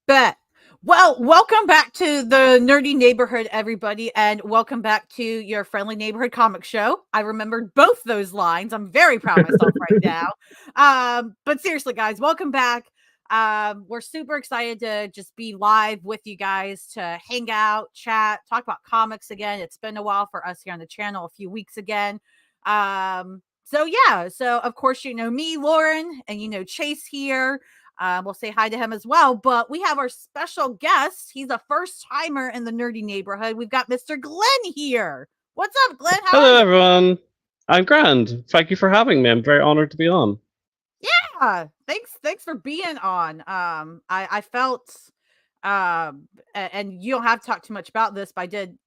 Bet. Well, welcome back to the nerdy neighborhood, everybody, and welcome back to your friendly neighborhood comic show. I remembered both those lines. I'm very proud of myself right now. But seriously, guys, welcome back. We're super excited to just be live with you guys to hang out, chat, talk about comics again. It's been a while for us here on the channel, a few weeks again. So of course, you know me, Lauren, and you know Chase here. We'll say hi to him as well. But we have our special guest. He's a first timer in the nerdy neighborhood. We've got Mr. Glenn here. What's up, Glenn? How are Hello, you? everyone. I'm grand. Thank you for having me. I'm very honored to be on. Thanks for being on. I felt and you don't have to talk too much about this, but I did,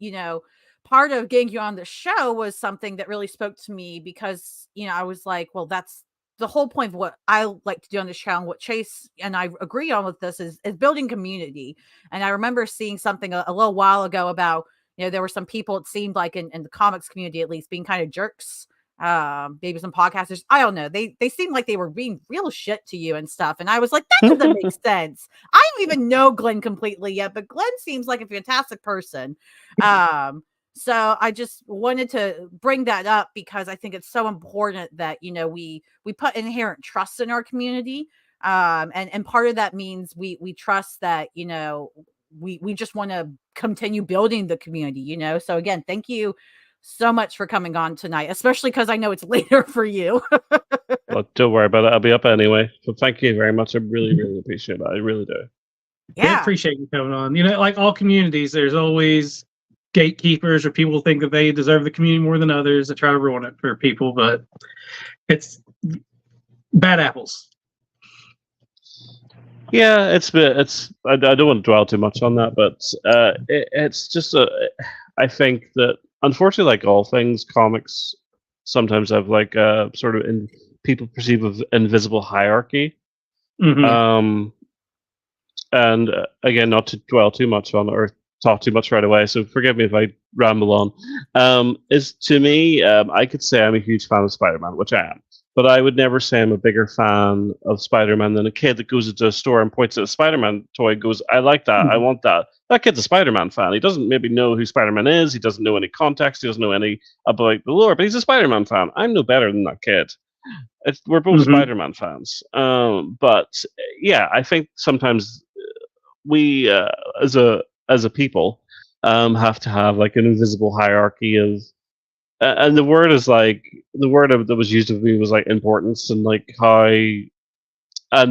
part of getting you on the show was something that really spoke to me because, I was like, well, that's the whole point of what I like to do on the show and what Chase and I agree on with this is building community. And I remember seeing something a little while ago about, there were some people, it seemed like in the comics community, at least, being kind of jerks, maybe some podcasters, I don't know, they seemed like they were being real shit to you and stuff, and I was like, that doesn't make sense. I don't even know Glenn completely yet, but Glenn seems like a fantastic person. So I just wanted to bring that up because I think it's so important that we put inherent trust in our community, and part of that means we trust that we just want to continue building the community. So again, thank you so much for coming on tonight, especially because I know it's later for you. Well, don't worry about it. I'll be up anyway. So thank you very much. I really, really appreciate it. I really do. Yeah, Yeah. appreciate you coming on. Like all communities, there's always gatekeepers or people think that they deserve the community more than others that try to ruin it for people, but it's bad apples. Yeah, I don't want to dwell too much on that, but it's just I think that unfortunately, like all things, comics sometimes have like a sort of people perceive of invisible hierarchy. Mhm. And again, not to dwell too much on it or talk too much right away, so forgive me if I ramble on. Is to me, I could say I'm a huge fan of Spider-Man, which I am, but I would never say I'm a bigger fan of Spider-Man than a kid that goes into a store and points at a Spider-Man toy and goes, I like that, I want that. That kid's a Spider-Man fan. He doesn't maybe know who Spider-Man is, he doesn't know any context, he doesn't know any about the lore, but he's a Spider-Man fan. I'm no better than that kid. We're both Spider-Man fans. But yeah, I think sometimes we as a people have to have like an invisible hierarchy of and the word is like that was used of me was like importance and like how and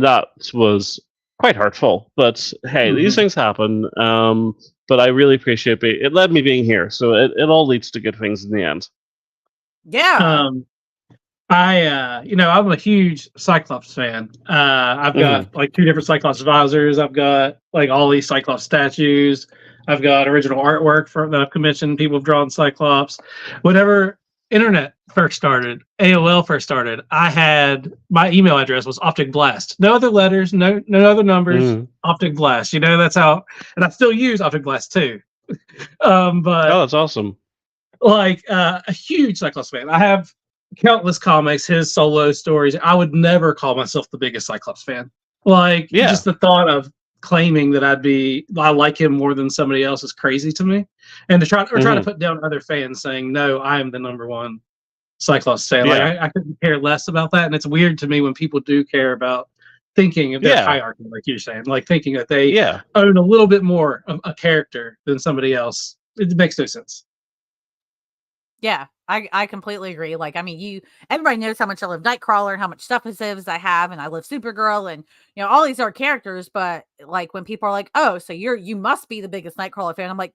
that was quite hurtful, but hey, these things happen. But I really appreciate it led me being here, so it all leads to good things in the end. Yeah. I'm a huge Cyclops fan. I've got like 2 different Cyclops advisors. I've got like all these Cyclops statues. I've got original artwork that I've commissioned. People have drawn Cyclops. Whenever internet first started, AOL first started, I had my email address was Optic Blast. No other letters, no other numbers. Optic Blast. That's how, and I still use Optic Blast too. But oh, that's awesome. Like a huge Cyclops fan. I have countless comics, his solo stories. I would never call myself the biggest Cyclops fan. Like, just the thought of claiming that I like him more than somebody else is crazy to me. And to try to put down other fans saying, no, I am the number one Cyclops fan. Yeah. Like, I couldn't care less about that. And it's weird to me when people do care about thinking of their hierarchy, like you're saying, like thinking that they own a little bit more of a character than somebody else. It makes no sense. Yeah, I completely agree. Like, I mean, everybody knows how much I love Nightcrawler and how much stuff I have, and I love Supergirl and all these are characters. But like when people are like, "Oh, so you must be the biggest Nightcrawler fan," I'm like,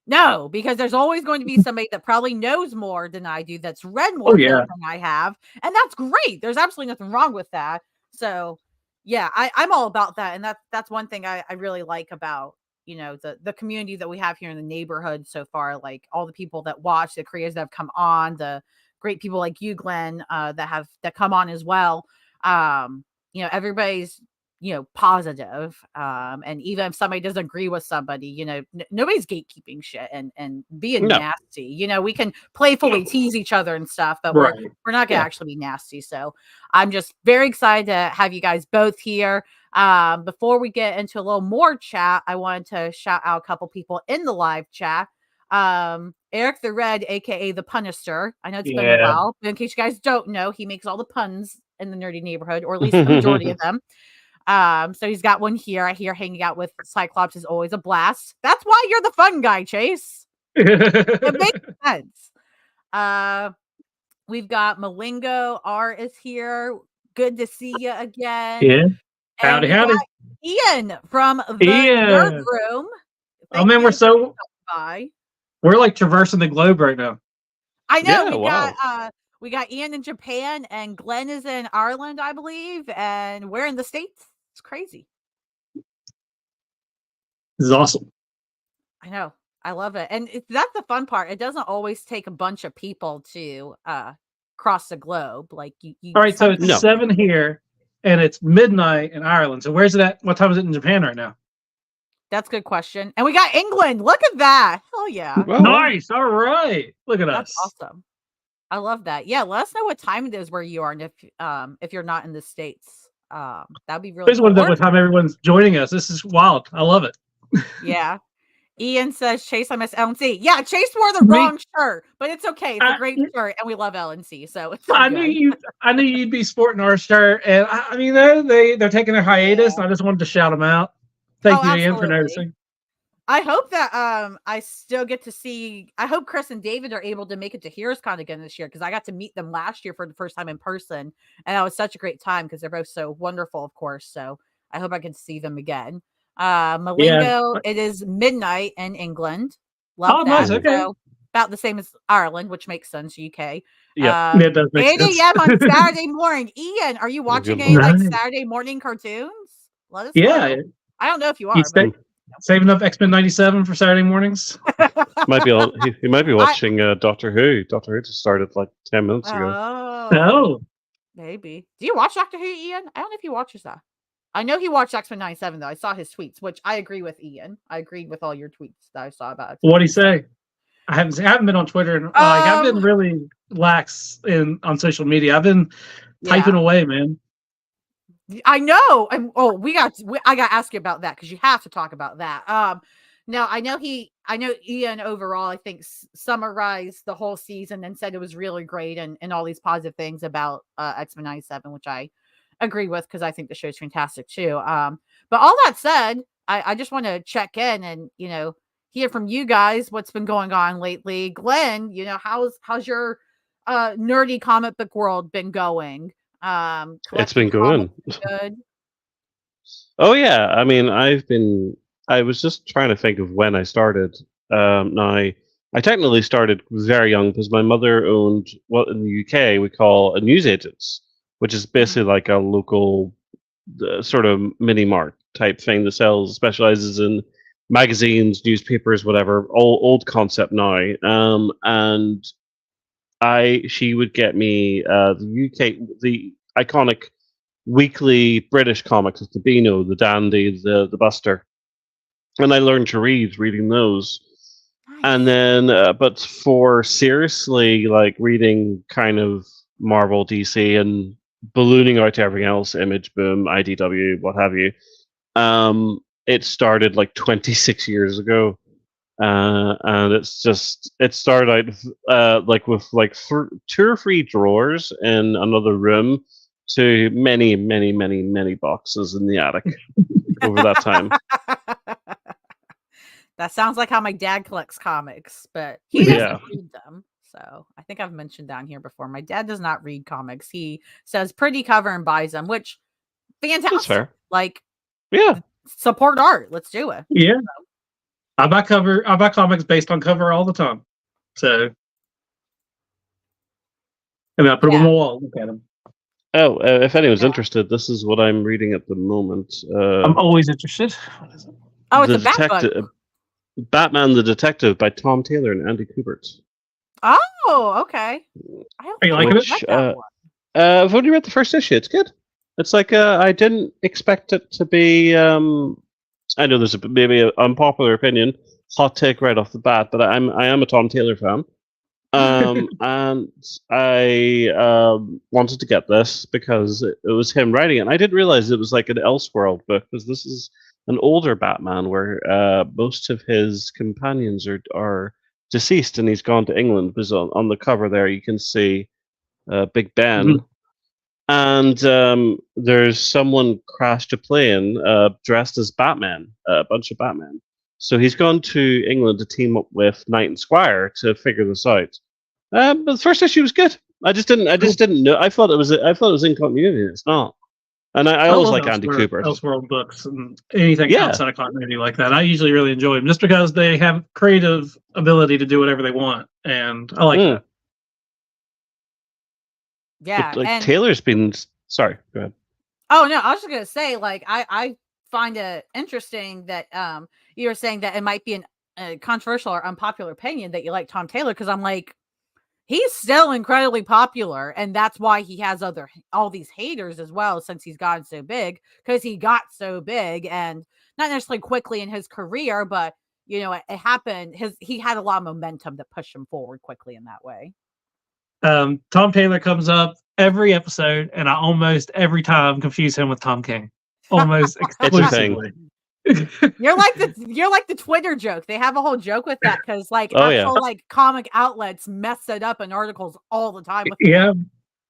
no, because there's always going to be somebody that probably knows more than I do, that's read more than I have, and that's great. There's absolutely nothing wrong with that. So, yeah, I'm all about that, and that's one thing I really like about the community that we have here in the neighborhood so far. Like all the people that watch, the creators that have come on, the great people like you, Glenn, that come on as well. Everybody's positive. And even if somebody doesn't agree with somebody, nobody's gatekeeping shit and being No. nasty. We can playfully tease each other and stuff, but Right. we're not gonna actually be nasty. So I'm just very excited to have you guys both here. Before we get into a little more chat, I wanted to shout out a couple people in the live chat. Eric the Red, aka the Punisher. I know it's been a while, but in case you guys don't know, he makes all the puns in the nerdy neighborhood, or at least the majority of them. So he's got one here. I hear hanging out with Cyclops is always a blast. That's why you're the fun guy, Chase. It makes sense. We've got Malingo R is here. Good to see you again. Yeah. And Howdy. Ian from the Nerd Room. Oh man, we're like traversing the globe right now. I know. We got Ian in Japan and Glenn is in Ireland, I believe, and we're in the States. It's crazy. This is awesome. I know. I love it. And that's the fun part. It doesn't always take a bunch of people to cross the globe. Like you All right, so it's 7 here and it's midnight in Ireland. So where's it at? What time is it in Japan right now? That's a good question. And we got England. Look at that. Hell yeah. Well, nice. All right. Look at us. That's awesome. I love that. Yeah, let us know what time it is where you are, and if you're not in the States, that'd be really. Please want to know what time everyone's joining us. This is wild. I love it. Yeah. Ian says, Chase, I miss LNC. Yeah, Chase wore the wrong shirt, but it's okay. It's a great shirt, and we love LNC. So it's I knew you'd be sporting our shirt, and I mean they're taking their hiatus. And I just wanted to shout them out. Thank you, Ian, for noticing. I hope that I still get to see. I hope Chris and David are able to make it to HeroesCon again this year, because I got to meet them last year for the first time in person, and that was such a great time because they're both so wonderful, of course. So I hope I can see them again. Malingo, it is midnight in England. Love that. Nice, okay. So about the same as Ireland, which makes sense. UK. Yeah, it does make 8 a.m. on Saturday morning. Ian, are you watching any like Saturday morning cartoons? Let us know. I don't know if you are. Saving up X-Men 97 for Saturday mornings. He might be watching Doctor Who. Doctor Who just started like 10 minutes ago. Oh, maybe. Do you watch Doctor Who, Ian? I don't know if he watches that. I know he watched X-Men 97 though. I saw his tweets, which I agree with, Ian. I agreed with all your tweets that I saw about it. What'd he say? I haven't been on Twitter, and I've been really lax on social media. I've been typing away, man. I know. I got to ask you about that, because you have to talk about that. Now I know Ian overall, I think, summarized the whole season and said it was really great and all these positive things about X-Men 97, which I agree with, because I think the show's fantastic too. But all that said, I just want to check in and hear from you guys what's been going on lately. Glenn, how's your nerdy comic book world been going? It's been good. Oh yeah, I mean, I was just trying to think of when I started. Now I technically started very young, because my mother owned what in the UK we call a newsagents, which is basically like a local sort of mini mart type thing that specializes in magazines, newspapers, whatever, old concept now. And she would get me the iconic weekly British comics, the Beano, the Dandy, the Buster, and I learned to reading those. Nice. And then, but for seriously like reading kind of Marvel, DC, and ballooning out to everything else, Image, Boom, IDW, what have you, it started like 26 years ago. And it started out like with like 2 or 3 drawers in another room to many, many, many, many boxes in the attic over that time. That sounds like how my dad collects comics, but he doesn't read them. So I think I've mentioned down here before, my dad does not read comics. He says pretty cover and buys them, which fantastic. That's fair. Like, yeah, support art. Let's do it. Yeah. So. I buy comics based on cover all the time. So, and I put them on the wall. Look at them. Oh, if anyone's interested, this is what I'm reading at the moment. I'm always interested. What is it? Oh, it's a Batman the Detective by Tom Taylor and Andy Kubert. Oh, okay. Are you liking it? I've only read the first issue. It's good. It's like I didn't expect it to be. I know there's maybe an unpopular opinion, hot take right off the bat, but I am a Tom Taylor fan. And I wanted to get this because it was him writing it. And I didn't realize it was like an Elseworld book, because this is an older Batman where most of his companions are deceased, and he's gone to England. Because on the cover there, you can see Big Ben. Mhm. And there's someone crashed a plane dressed as Batman, a bunch of Batman. So he's gone to England to team up with Knight and Squire to figure this out. But the first issue was good. I just didn't know. I thought it was in continuity. It's not. And I always love like Andy Cooper. Elseworld books and anything Yeah. outside of continuity like that. I usually really enjoy them just because they have creative ability to do whatever they want, and I like that. Yeah, But, like, and Taylor's been. Sorry, go ahead. oh no, I was just gonna say, like, I find it interesting that you were saying that it might be a controversial or unpopular opinion that you like Tom Taylor, because I'm like, he's still incredibly popular, and that's why he has all these haters as well, since he's gotten so big, because he got so big, and not necessarily quickly in his career, but it happened. He had a lot of momentum that pushed him forward quickly in that way. Tom Taylor comes up every episode, and I almost every time confuse him with Tom King. Almost exclusively. You're like the Twitter joke. They have a whole joke with that, because like like comic outlets mess it up in articles all the time. Yeah,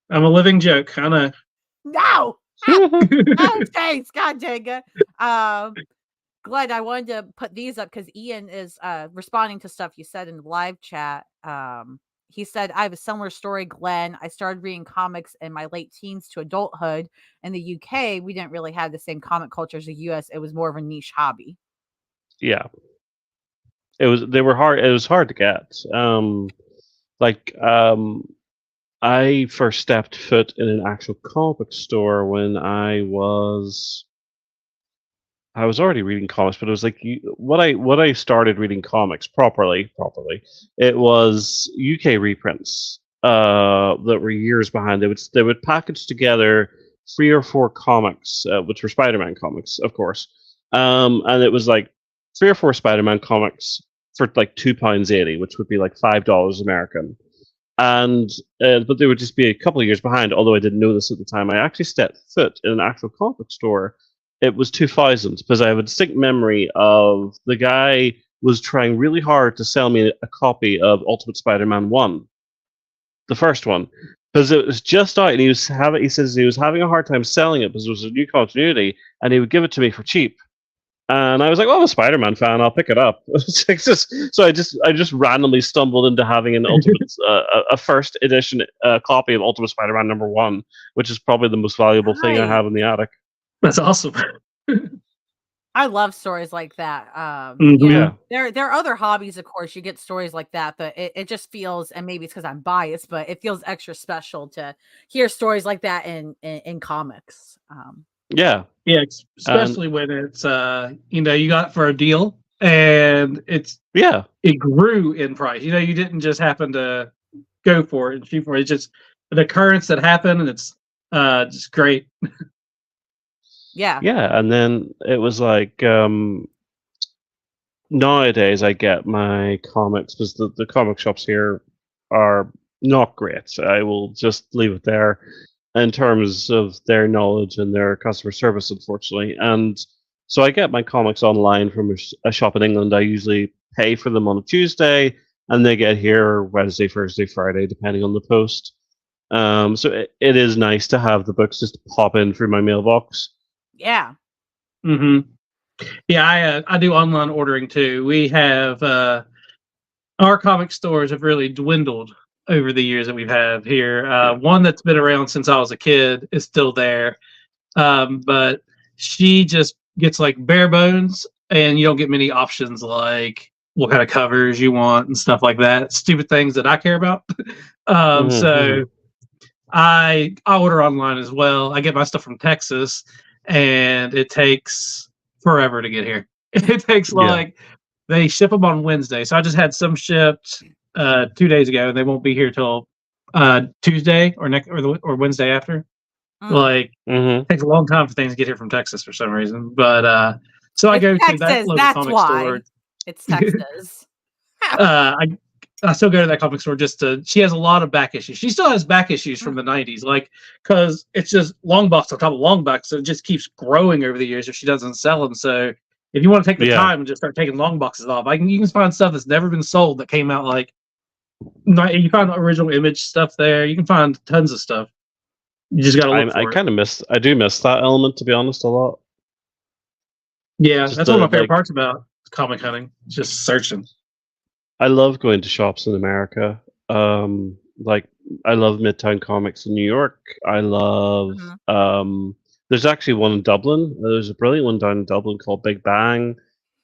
I'm a living joke. I know. No. Oh, thanks. God dang it. Glenn, I wanted to put these up because Ian is responding to stuff you said in the live chat. He said, I have a similar story, Glenn. I started reading comics in my late teens to adulthood. In the UK, we didn't really have the same comic culture as the US. It was more of a niche hobby. Yeah. They were hard. It was hard to get. I first stepped foot in an actual comic store when I was already reading comics, but it was like what I started reading comics properly. It was UK reprints that were years behind. They would package together 3 or 4 comics, which were Spider-Man comics, of course, and it was like 3 or 4 Spider-Man comics for like £2.80, which would be like $5 American. And but they would just be a couple of years behind. Although I didn't know this at the time, I actually stepped foot in an actual comic store. It was 2000, because I have a distinct memory of the guy was trying really hard to sell me a copy of Ultimate Spider-Man 1, the first one, because it was just out, and he says he was having a hard time selling it because it was a new continuity, and he would give it to me for cheap. And I was like, well, I'm a Spider-Man fan, I'll pick it up. So I just randomly stumbled into having an Ultimate, a first edition copy of Ultimate Spider-Man #1, which is probably the most valuable thing I have in the attic. That's awesome. I love stories like that. Yeah. There are other hobbies, of course, you get stories like that, but it just feels, and maybe it's because I'm biased, but it feels extra special to hear stories like that in comics. Yeah, especially when it's you got it for a deal, and it grew in price. You didn't just happen to go for it and shoot for it. It's just an occurrence that happened, and it's just great. Yeah, and then it was like nowadays I get my comics, because the comic shops here are not great. I will just leave it there in terms of their knowledge and their customer service, unfortunately. And so I get my comics online from a shop in England. I usually pay for them on a Tuesday, and they get here Wednesday, Thursday, Friday, depending on the post. So it is nice to have the books just pop in through my mailbox. Yeah. Mm-hmm. Yeah, I do online ordering too. We have our comic stores have really dwindled over the years that we've had here. One that's been around since I was a kid is still there, but she just gets like bare bones, and you don't get many options like what kind of covers you want and stuff like that. Stupid things that I care about. So I order online as well. I get my stuff from Texas, and it takes forever to get here. It takes they ship them on Wednesday. So I just had some shipped 2 days ago, and they won't be here till Tuesday or Wednesday after. Like, Mm-hmm. it takes a long time for things to get here from Texas for some reason. But so I It's go to that Texas. local That's comic why. store. It's Texas. I still go to that comic store just to. She has a lot of back issues. She still has back issues from the '90s, like because it's just long box on top of long box, so it just keeps growing over the years if she doesn't sell them. So if you want to take the time and just start taking long boxes off, you can find stuff that's never been sold that came out like. You find original image stuff there. You can find tons of stuff. You just gotta look for it. I do miss that element, to be honest, a lot. Yeah, Just that's one of my favorite parts about comic hunting. Just searching. I love going to shops in America. Like I love Midtown Comics in New York. I love. There's actually one in Dublin. There's a brilliant one down in Dublin called Big Bang.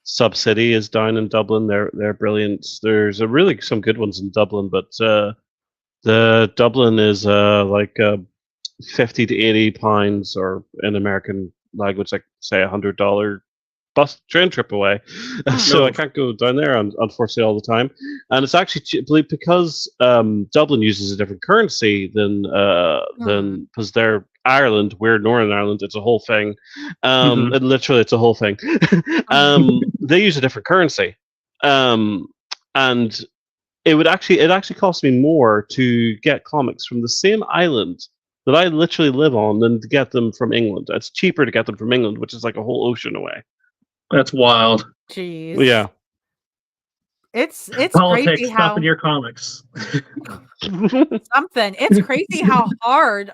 Sub City is down in Dublin. They're brilliant. There's some good ones in Dublin, but the Dublin is like 50 to 80 pounds, or in American language, like say $100 bus train trip away. So I can't go down there, unfortunately, all the time. And it's actually because Dublin uses a different currency than because they're Ireland, we're Northern Ireland. It's a whole thing. And literally, it's a whole thing. They use a different currency, and it actually cost me more to get comics from the same island that I literally live on than to get them from England. It's cheaper to get them from England, which is like a whole ocean away. That's wild. Jeez. Yeah. It's politics crazy how stopping your comics. something. It's crazy how hard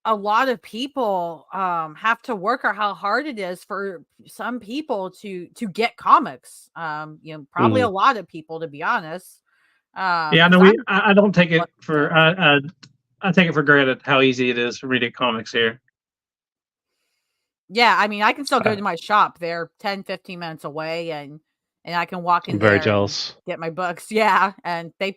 a lot of people have to work, or how hard it is for some people to get comics. Probably a lot of people, to be honest. Yeah, no, I don't take it for I take it for granted how easy it is for me to get comics here. Yeah, I mean, I can still go to my shop. They're 10, 15 minutes away, and I can walk in I'm very there jealous. and get my books. Yeah, and they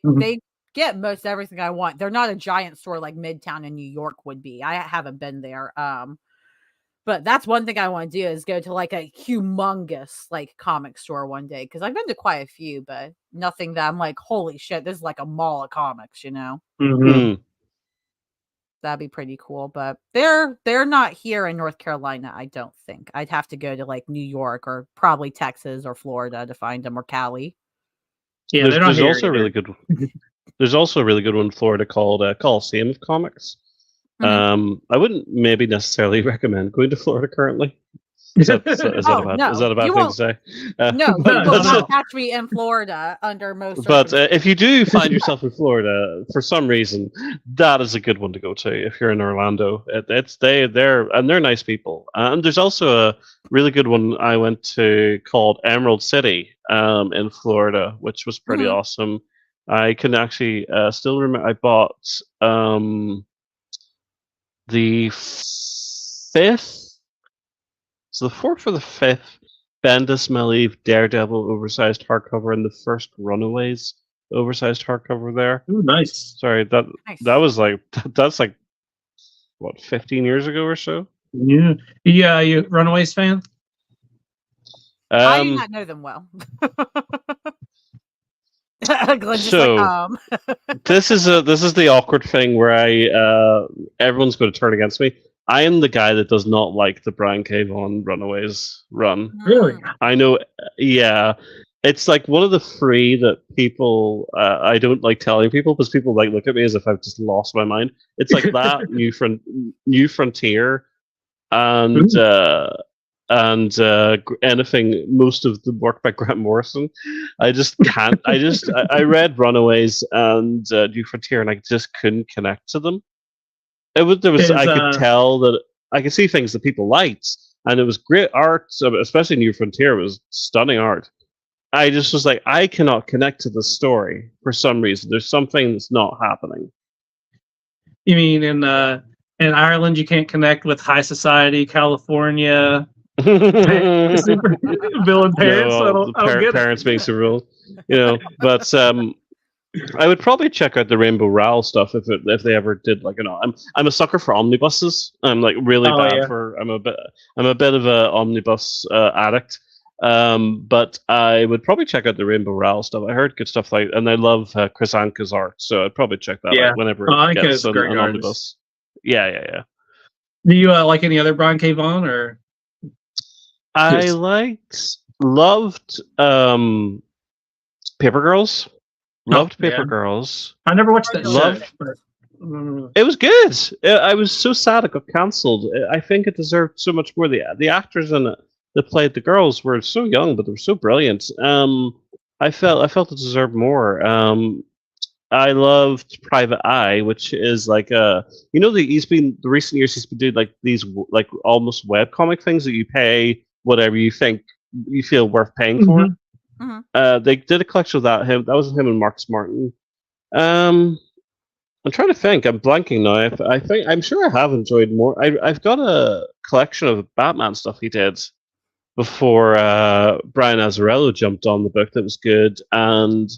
get most everything I want. They're not a giant store like Midtown in New York would be. I haven't been there. But that's one thing I want to do, is go to like a humongous like comic store one day, because I've been to quite a few, but nothing that I'm like, holy shit, this is like a mall of comics, That'd be pretty cool, but they're not here in North Carolina, I don't think. I'd have to go to like New York, or probably Texas or Florida to find them, or Cali. Yeah, there's also a really good. There's also a really good one in Florida called Coliseum of Comics. I wouldn't maybe necessarily recommend going to Florida currently. Is that a bad thing to say? No, you will not catch me in Florida under most. But if you do find yourself in Florida for some reason, that is a good one to go to. If you're in Orlando, they're nice people. And there's also a really good one I went to called Emerald City in Florida, which was pretty awesome. I can actually still remember. I bought the 5th. So the 4th or the 5th, Bendis Malieve Daredevil oversized hardcover, and the first Runaways oversized hardcover there. Ooh, nice. Sorry, that was like that's like what, 15 years ago or so. Yeah, you Runaways fan? I do not know them well. Glenn's this is the awkward thing where everyone's going to turn against me. I am the guy that does not like the Brian K. Vaughan Runaways run. Really? I know. Yeah, it's like one of the 3 that people I don't like telling people, because people like look at me as if I've just lost my mind. It's like that New Frontier, and anything, most of the work by Grant Morrison. I just can't. I read Runaways and New Frontier, and I just couldn't connect to them. I could tell that I could see things that people liked, and it was great art. Especially New Frontier was stunning art. I just was like, I cannot connect to the story for some reason. There's something that's not happening. You mean in Ireland you can't connect with high society, California? Villain parents. No, parents being so real, But I would probably check out the Rainbow Rowell stuff if they ever did, like, I'm a sucker for omnibuses. I'm like really bad for. I'm a bit of a omnibus addict. But I would probably check out the Rainbow Rowell stuff. I heard good stuff and I love Chris Anka's art, so I'd probably check that out whenever it gets an omnibus. Yeah. Do you like any other Brian K. Vaughan or? I loved Paper Girls. Loved Paper Girls. I never watched that show. It was good. I was so sad it got cancelled. I think it deserved so much more. The actors in it that played the girls were so young, but they were so brilliant. I felt it deserved more. I loved Private Eye, which is like the recent years he's been doing like these like almost webcomic things that you pay whatever you think you feel worth paying for. Mm-hmm. They did a collection of that. That was him and Marcus Martin. I'm trying to think. I'm blanking now. I'm sure I have enjoyed more. I've got a collection of Batman stuff he did before Brian Azzarello jumped on the book that was good, and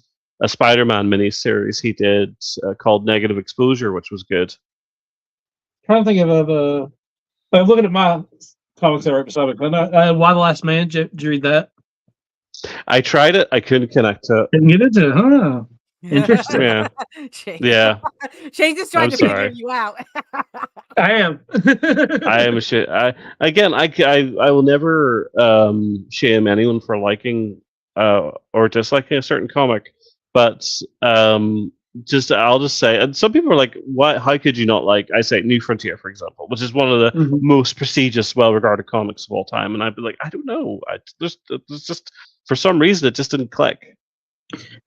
a Spider-Man miniseries he did called Negative Exposure, which was good. I'm trying to think of I'm looking at my comics that are right beside me. Why the Last Man? Did you read that? I tried it. I couldn't connect to it. Didn't get into it, huh? Interesting. Yeah. Shane. Yeah. Shane's just trying to figure you out. I am. I am a shit. I will never shame anyone for liking or disliking a certain comic, but I'll just say, and some people are like, "Why? How could you not like?" I say New Frontier, for example, which is one of the most prestigious, well-regarded comics of all time, and I'd be like, I don't know, there's just for some reason it just didn't click.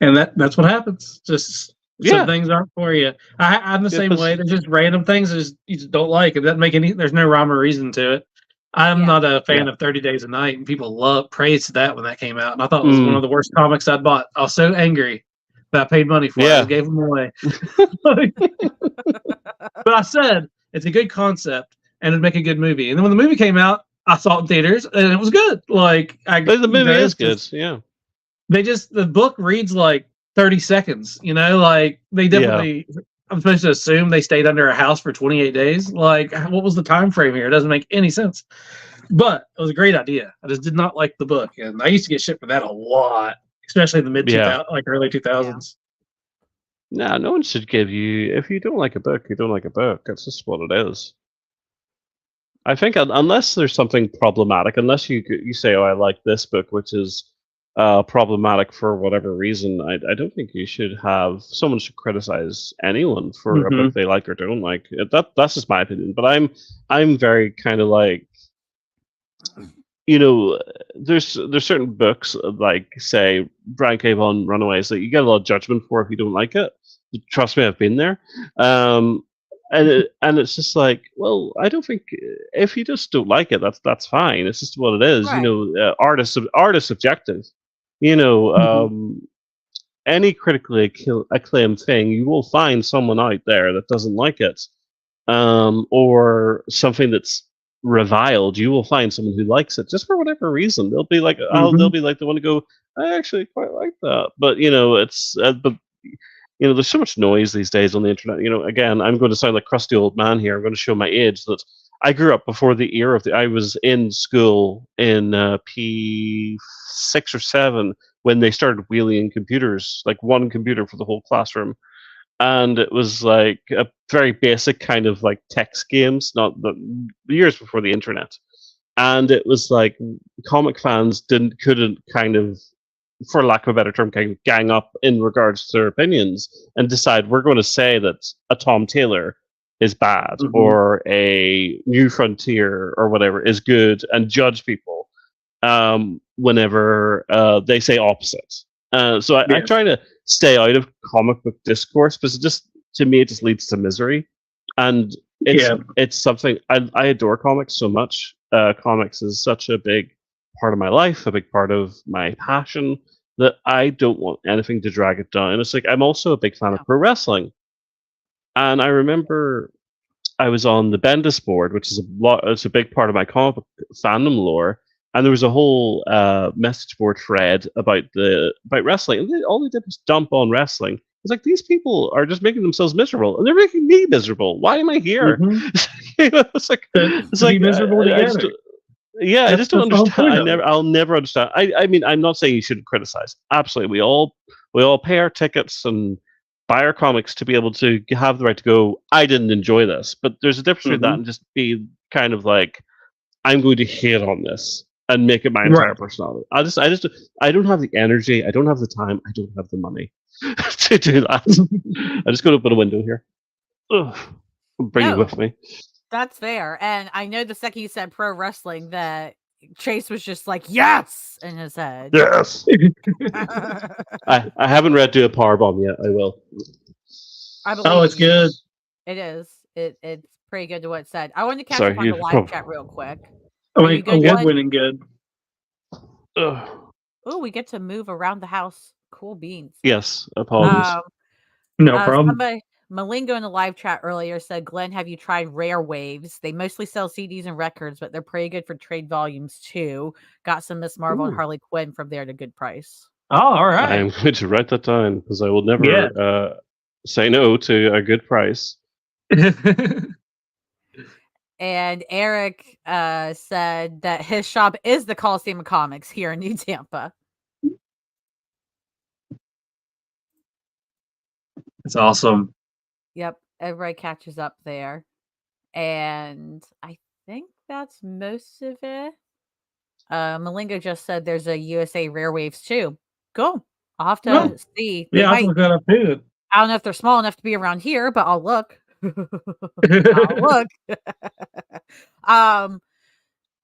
And that's what happens. Just some things aren't for you. I'm the same way. There's just random things that you just don't like. It doesn't make any. There's no rhyme or reason to it. I'm not a fan of 30 Days a Night, and people praised that when that came out, and I thought it was one of the worst comics I'd bought. I was so angry that I paid money for it. I gave them away. But I said it's a good concept and it'd make a good movie. And then when the movie came out, I saw it in theaters and it was good. But the movie is good. Yeah. The book reads like 30 seconds, like they definitely, I'm supposed to assume they stayed under a house for 28 days. Like, what was the time frame here? It doesn't make any sense, but it was a great idea. I just did not like the book. And I used to get shit for that a lot, especially in the early 2000s. No, no one should give you, if you don't like a book, you don't like a book. That's just what it is. I think unless there's something problematic, unless you say, oh, I like this book, which is problematic for whatever reason, I don't think someone should criticize anyone for a book they like or don't like. That's just my opinion. But I'm very kind of like, there's certain books like, say, Brian K. Vaughan Runaways that you get a lot of judgment for if you don't like it. Trust me, I've been there. And it's just like, well, I don't think if you just don't like it, that's fine. It's just what it is. Right. Art is subjective. Any critically acclaimed thing, you will find someone out there that doesn't like it, or something that's reviled. You will find someone who likes it just for whatever reason. They'll be like, they'll be like the one to go, I actually quite like that. But there's so much noise these days on the internet. Again, I'm going to sound like crusty old man here. I'm going to show my age that I grew up before the era of I was in school in P6 or 7 when they started wheeling computers, like one computer for the whole classroom. And it was like a very basic kind of like text games, not the years before the internet. And it was like comic fans couldn't kind of, for lack of a better term, kind of gang up in regards to their opinions and decide we're going to say that a Tom Taylor is bad or a New Frontier or whatever is good and judge people whenever they say opposite. So I try to stay out of comic book discourse because to me it just leads to misery, and it's something I adore comics so much. Comics is such a big part of my life, a big part of my passion, that I don't want anything to drag it down. It's like I'm also a big fan of pro wrestling, and I remember I was on the Bendis board, which is it's a big part of my comic book fandom lore. And there was a whole message board thread about wrestling. And all they did was dump on wrestling. It's like, these people are just making themselves miserable, and they're making me miserable. Why am I here? It's like miserable together. I just don't understand. I'll never understand. I mean, I'm not saying you shouldn't criticize. Absolutely, we all pay our tickets and buy our comics to be able to have the right to go, I didn't enjoy this. But there's a difference between that and just be kind of like, I'm going to hate on this and make it my entire personality. I don't have the energy, I don't have the time, I don't have the money to do that. I just go to open a window here. Ugh. Bring you with me. That's fair. And I know the second you said pro wrestling that Chase was just like, yes, in his head. Yes. I haven't read Do a Powerbomb yet. I will. It's good. It is. It's pretty good to what it said. I wanted to catch Sorry, up on the live chat real quick. Award-winning good. Oh, we get to move around the house. Cool beans. Yes, apologies. No problem. Malingo in the live chat earlier said, Glenn, have you tried Rare Waves? They mostly sell CDs and records, but they're pretty good for trade volumes too. Got some Miss Marvel and Harley Quinn from there at a good price. Oh, all right. I'm going to write that down because I will never say no to a good price. And Eric said that his shop is the Coliseum of Comics here in New Tampa. It's awesome. Yep, everybody catches up there. And I think that's most of it. Malingo just said there's a USA Rare Waves too. Cool. I'll have to see. I'll look that up too. I don't know if they're small enough to be around here, but I'll look. I'll look.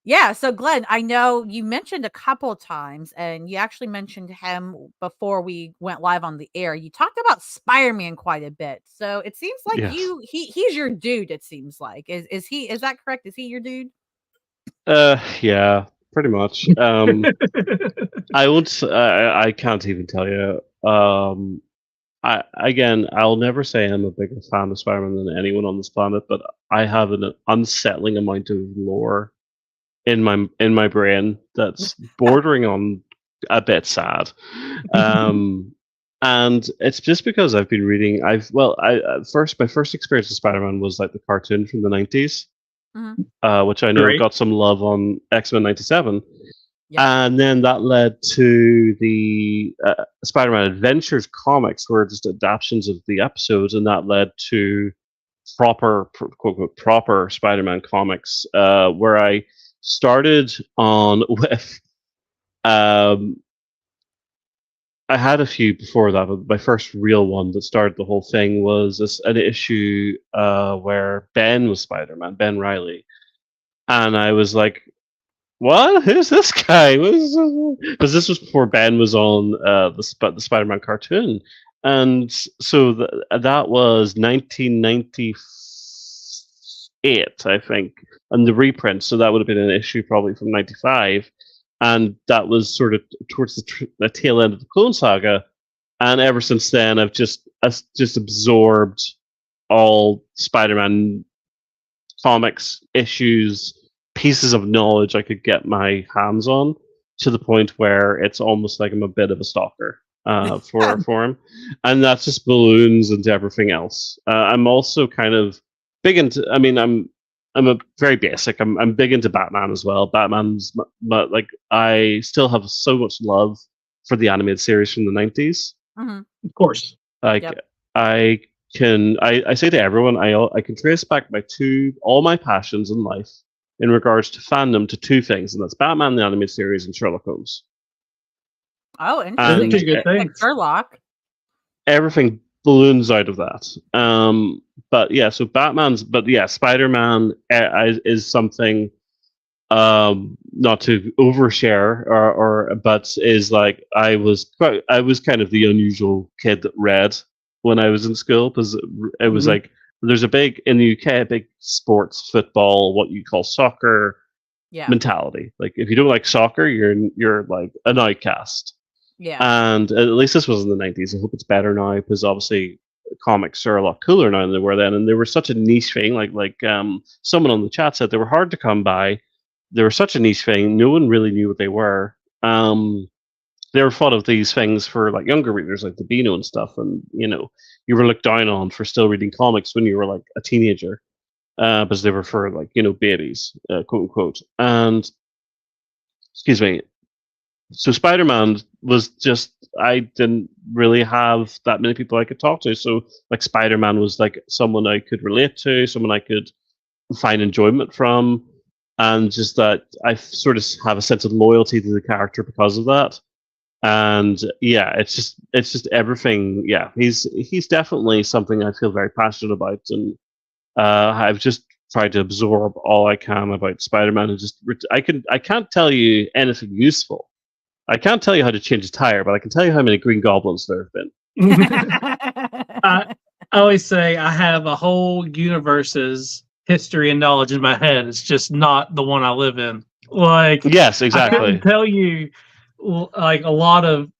Yeah, so Glenn, I know you mentioned a couple of times, and you actually mentioned him before we went live on the air. You talked about Spider-Man quite a bit. So it seems like he's your dude, it seems like. Is that correct? Is he your dude? Yeah, pretty much. I can't even tell you. I'll never say I'm a bigger fan of Spider-Man than anyone on this planet, but I have an unsettling amount of lore in my brain that's bordering on a bit sad. And it's just because I've been reading. My first experience with Spider-Man was like the cartoon from the 90s, which I know got some love on X-Men 97. Yep. And then that led to the Spider-Man Adventures comics, were just adaptations of the episodes, and that led to proper Spider-Man comics, where I started on with. I had a few before that, but my first real one that started the whole thing was an issue where Ben was Spider-Man, Ben Reilly, and I was like, what? Who's this guy? Because this was before Ben was on the Spider-Man cartoon, and so that was 1998, I think, and the reprint. So that would have been an issue probably from '95, and that was sort of towards the tail end of the Clone Saga. And ever since then, I've just absorbed all Spider-Man comics, issues, pieces of knowledge I could get my hands on, to the point where it's almost like I'm a bit of a stalker for him, and that's just balloons into everything else. I'm also kind of big into. I mean, I'm a very basic. I'm big into Batman as well. Batman's, but like I still have so much love for the animated series from the 90s. Mm-hmm. Of course, I say to everyone, I can trace back all my passions in life in regards to fandom to two things, and that's Batman the animated series and Sherlock Holmes. Oh, interesting. Good thing. Sherlock. Everything balloons out of that. But yeah, so Spider-Man is something not to overshare, but is like I was kind of the unusual kid that read when I was in school, because it was like, there's in the UK a big sports, football, what you call soccer mentality. Like if you don't like soccer, you're like an outcast. Yeah. And at least this was in the 90s. I hope it's better now, because obviously comics are a lot cooler now than they were then, and they were such a niche thing. Like someone on the chat said, they were hard to come by. They were such a niche thing. No one really knew what they were. They were thought of these things for like younger readers, like the Beano and stuff, and you were looked down on for still reading comics when you were like a teenager, because they were for like babies, quote unquote. And excuse me. So Spider-Man was just, I didn't really have that many people I could talk to. So like Spider-Man was like someone I could relate to, someone I could find enjoyment from, and just that I sort of have a sense of loyalty to the character because of that. And yeah, it's just everything. Yeah, he's definitely something I feel very passionate about, and I've just tried to absorb all I can about Spider-Man, and just I can't tell you anything useful. I can't tell you how to change a tire, but I can tell you how many Green Goblins there have been. I always say I have a whole universe's history and knowledge in my head. It's just not the one I live in. Like, Yes, I exactly. couldn't tell you like a lot of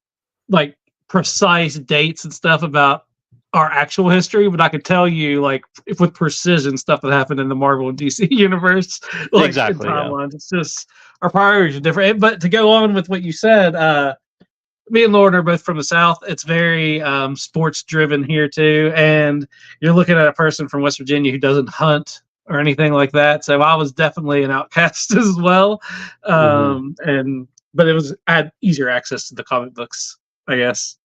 like precise dates and stuff about our actual history, but I could tell you like if with precision stuff that happened in the Marvel and DC universe, like Exactly, in yeah. timelines. It's just our priorities are different. But to go on with what you said, me and Lauren are both from the South. It's very sports driven here too, and you're looking at a person from West Virginia who doesn't hunt or anything like that. So I was definitely an outcast as well, but I had easier access to the comic books, I guess.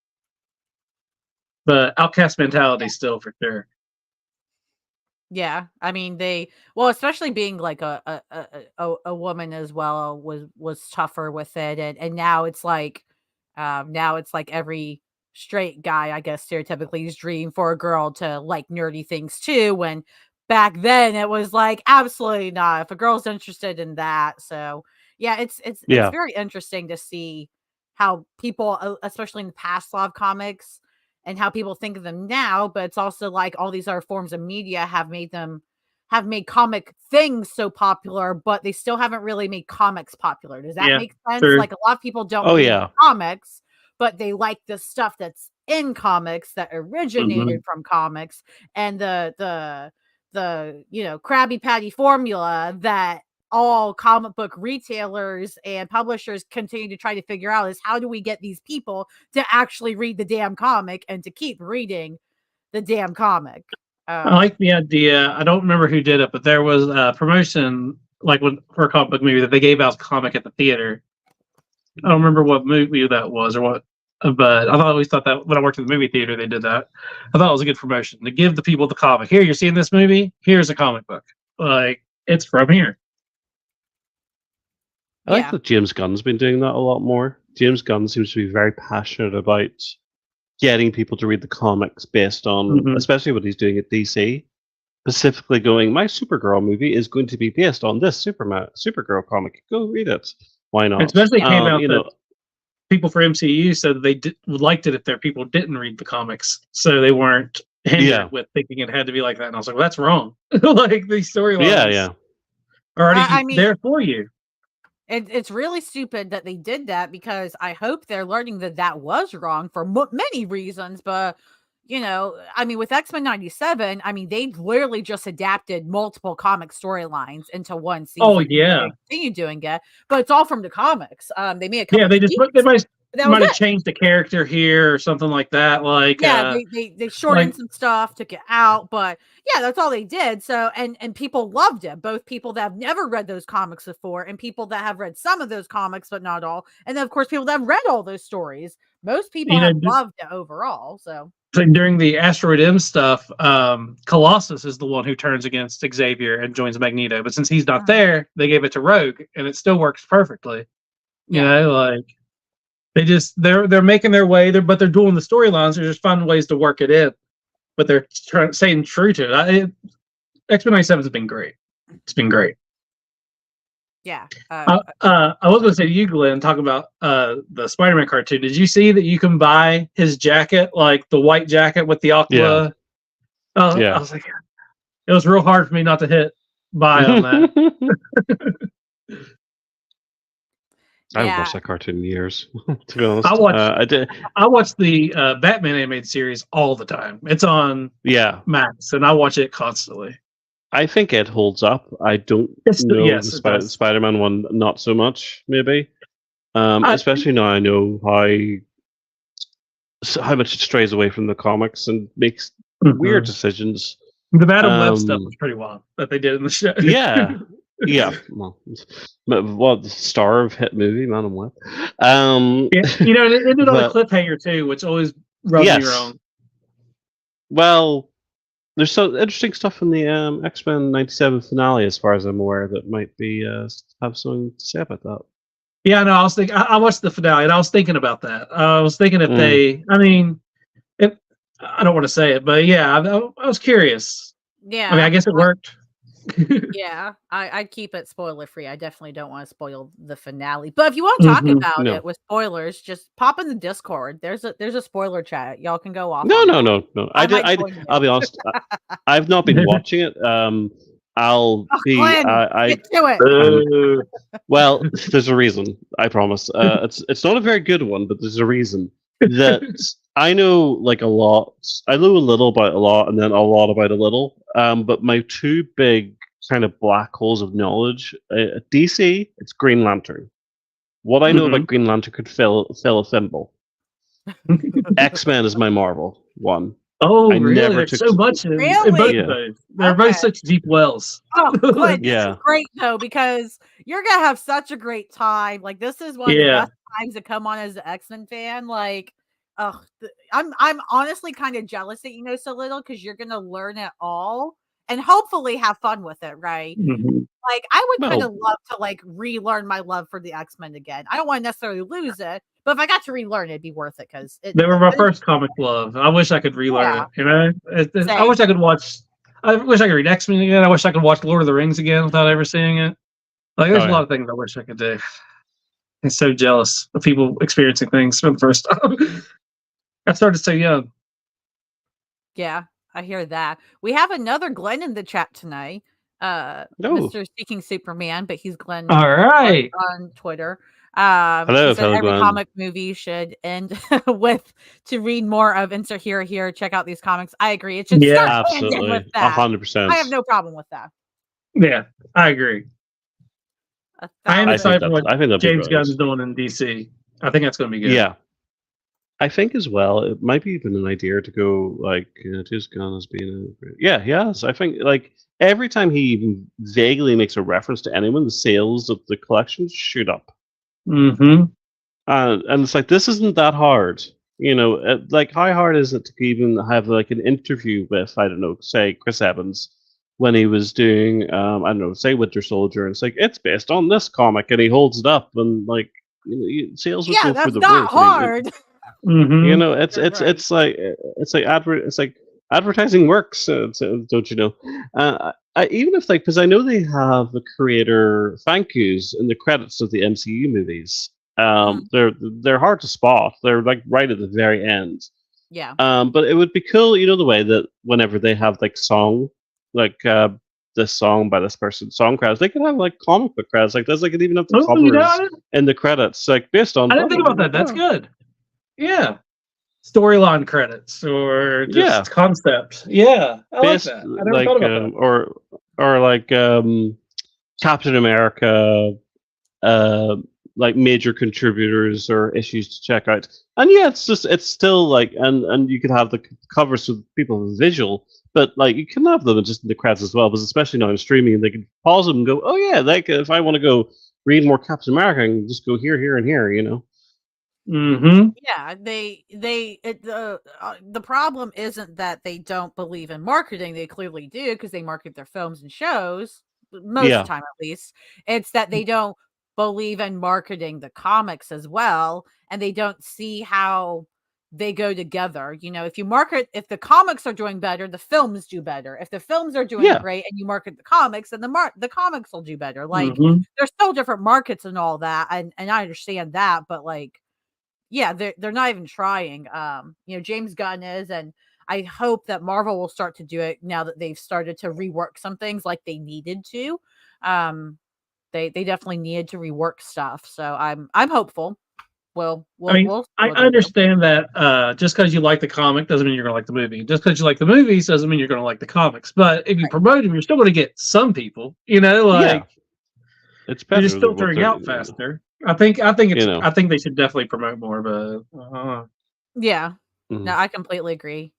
But outcast mentality still for sure. Yeah, I mean especially being like a woman as well was tougher with it, and now it's like every straight guy, I guess stereotypically, is dream for a girl to like nerdy things too, when back then it was like absolutely not. If a girl's interested in that, so yeah, it's Yeah. very interesting to see how people, especially in the past law of comics, and how people think of them now, but it's also like all these other forms of media have made comic things so popular, but they still haven't really made comics popular. Does that make sense? True. Like a lot of people don't Oh, read yeah. comics, but they like the stuff that's in comics that originated from comics, and the Krabby Patty formula that all comic book retailers and publishers continue to try to figure out is how do we get these people to actually read the damn comic and to keep reading the damn comic. I like the idea. I don't remember who did it, but there was a promotion like for a comic book movie that they gave out a comic at the theater. I don't remember what movie that was or what, but I always thought that when I worked in the movie theater, they did that. I thought it was a good promotion to give the people the comic. Here, you're seeing this movie. Here's a comic book. Like, it's from here. I like that James Gunn's been doing that a lot more. James Gunn seems to be very passionate about getting people to read the comics based on, especially what he's doing at DC. Specifically going, my Supergirl movie is going to be based on this Supergirl comic. Go read it. Why not? Especially came out that people for MCU said they liked it if their people didn't read the comics, so they weren't hindered with thinking it had to be like that. And I was like, well, that's wrong. Like these storylines are already there for you. It's really stupid that they did that, because I hope they're learning that was wrong for many reasons. But, I mean, with X-Men 97, I mean, they literally just adapted multiple comic storylines into one season. Oh, yeah. They continue doing it, but it's all from the comics. They made a couple they might have changed the character here or something like that. Like, they shortened some stuff, took it out, but yeah, that's all they did. So, and people loved it. Both people that have never read those comics before, and people that have read some of those comics, but not all. And then, of course, people that have read all those stories. Most people have loved it overall. So during the Asteroid M stuff, Colossus is the one who turns against Xavier and joins Magneto. But since he's not there, they gave it to Rogue, and it still works perfectly. You know, like. They're making their way there, but they're doing the storylines. They're just finding ways to work it in, but they're staying true to it. X-Men 97 has been great. It's been great. Yeah. I was going to say to you, Glenn, talk about the Spider-Man cartoon. Did you see that you can buy his jacket, like the white jacket with the aqua? I was like, it was real hard for me not to hit buy on that. I haven't watched that cartoon in years, to be honest. I watched the Batman animated series all the time. It's on Max, and I watch it constantly. I think it holds up. I don't know the Spider-Man one, not so much, maybe. Especially now I know how much it strays away from the comics and makes weird decisions. The Madam Web stuff was pretty wild that they did in the show. Yeah, well, the star of hit movie, Man and Web. It ended on a cliffhanger too, which always rubs me wrong. Well, There's some interesting stuff in the X-Men '97 finale, as far as I'm aware, that might be have something to say about that. Yeah, no, I was thinking. I watched the finale, and I was thinking about that. I was thinking if they. I mean, I don't want to say it, but yeah, I was curious. Yeah. I mean, I guess it worked. Yeah, I'd keep it spoiler free. I definitely don't want to spoil the finale. But if you want to talk about it with spoilers, just pop in the Discord. There's a spoiler chat. Y'all can go off. No. I'll be honest. I've not been watching it. I'll be. Glenn, get to it. Well, there's a reason. I promise. It's not a very good one, but there's a reason that I know like a lot. I know a little about a lot, and then a lot about a little. But my two big kind of black holes of knowledge, DC, it's Green Lantern. What I know about Green Lantern could fill a thimble. X-Men is my Marvel one. Oh, really? There's so much in both of those. They're both such deep wells. Oh, good. This is great though, because you're gonna have such a great time. Like, this is one of the best times to come on as an X-Men fan. Like, I'm honestly kind of jealous that you know so little, because you're gonna learn it all and hopefully have fun with it, right? Like, I would kind of love to like relearn my love for the X-Men again. I don't want to necessarily lose it, but if I got to relearn it, it'd be worth it, because they were my first comic love. I wish I could relearn it. You know, I wish I could watch. I wish I could read X-Men again. I wish I could watch Lord of the Rings again without ever seeing it. Like, there's a lot of things I wish I could do. I'm so jealous of people experiencing things for the first time. I started so young. Yeah, I hear that. We have another Glenn in the chat tonight. Mr. Seeking Superman, but he's Glenn. All right. On Twitter. Hello, fellow every Glenn. comic movie should end with to read more of insert here. Check out these comics. I agree. It should start absolutely with that. 100%. I have no problem with that. Yeah, I agree. I am excited for what James Gunn's doing in DC. I think that's going to be good. Yeah. I think as well, it might be even an idea to go like James Gunn has been yes. I think like every time he even vaguely makes a reference to anyone, the sales of the collections shoot up. And it's like, this isn't that hard, you know. Like, how hard is it to even have like an interview with, I don't know, say Chris Evans when he was doing I don't know, say Winter Soldier, and it's like, it's based on this comic, and he holds it up, and like, you know, sales would go through the roof. That's not hard. You know, it's like advertising works, don't you know? Even if, like, because I know they have the creator thank yous in the credits of the MCU movies. They're hard to spot. They're like right at the very end. Yeah. But it would be cool, you know, the way that whenever they have like song, like this song by this person, song credits, they could have like comic book credits like this. They could even have the covers in the credits, like based on. I didn't think about that. That's good. Yeah. Storyline credits or just concept. Yeah, I like that. I never thought about that. Or like Captain America, like major contributors or issues to check out. And yeah, it's still like, and you could have the covers with people with visual, but like you can have them just in the credits as well, because especially now in streaming, they can pause them and go, oh yeah, like if I want to go read more Captain America, I can just go here, and here, you know. Yeah, the problem isn't that they don't believe in marketing. They clearly do, because they market their films and shows most of the time, at least. It's that they don't believe in marketing the comics as well, and they don't see how they go together. You know, if the comics are doing better, the films do better. If the films are doing great and you market the comics, then the comics will do better. Like, there's still different markets and all that, and I understand that, but like, yeah, they're not even trying. You know, James Gunn is, and I hope that Marvel will start to do it now that they've started to rework some things like they needed to. They definitely needed to rework stuff, so I'm hopeful. I understand that just because you like the comic doesn't mean you're going to like the movie. Just because you like the movies doesn't mean you're going to like the comics. But if you promote them, you're still going to get some people. You know, like it's better. You're just filtering out faster. I think they should definitely promote more, but no, I completely agree.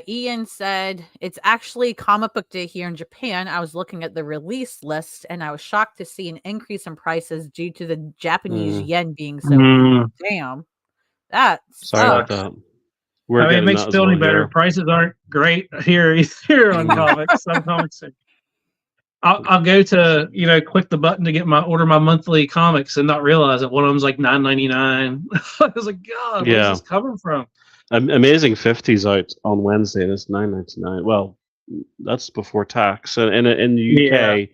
Ian said it's actually comic book day here in Japan. I was looking at the release list and I was shocked to see an increase in prices due to the Japanese yen being so weak. Damn, that sorry about that. We're I mean, it getting makes that it as feel well any better. here. Prices aren't great here either on comics. Some comics. I'll go to click the button to order my monthly comics and not realize that one of them's like $9.99. I was like, God, where's this coming from? Amazing 50's out on Wednesday, and it's $9.99. Well, that's before tax. And in the UK,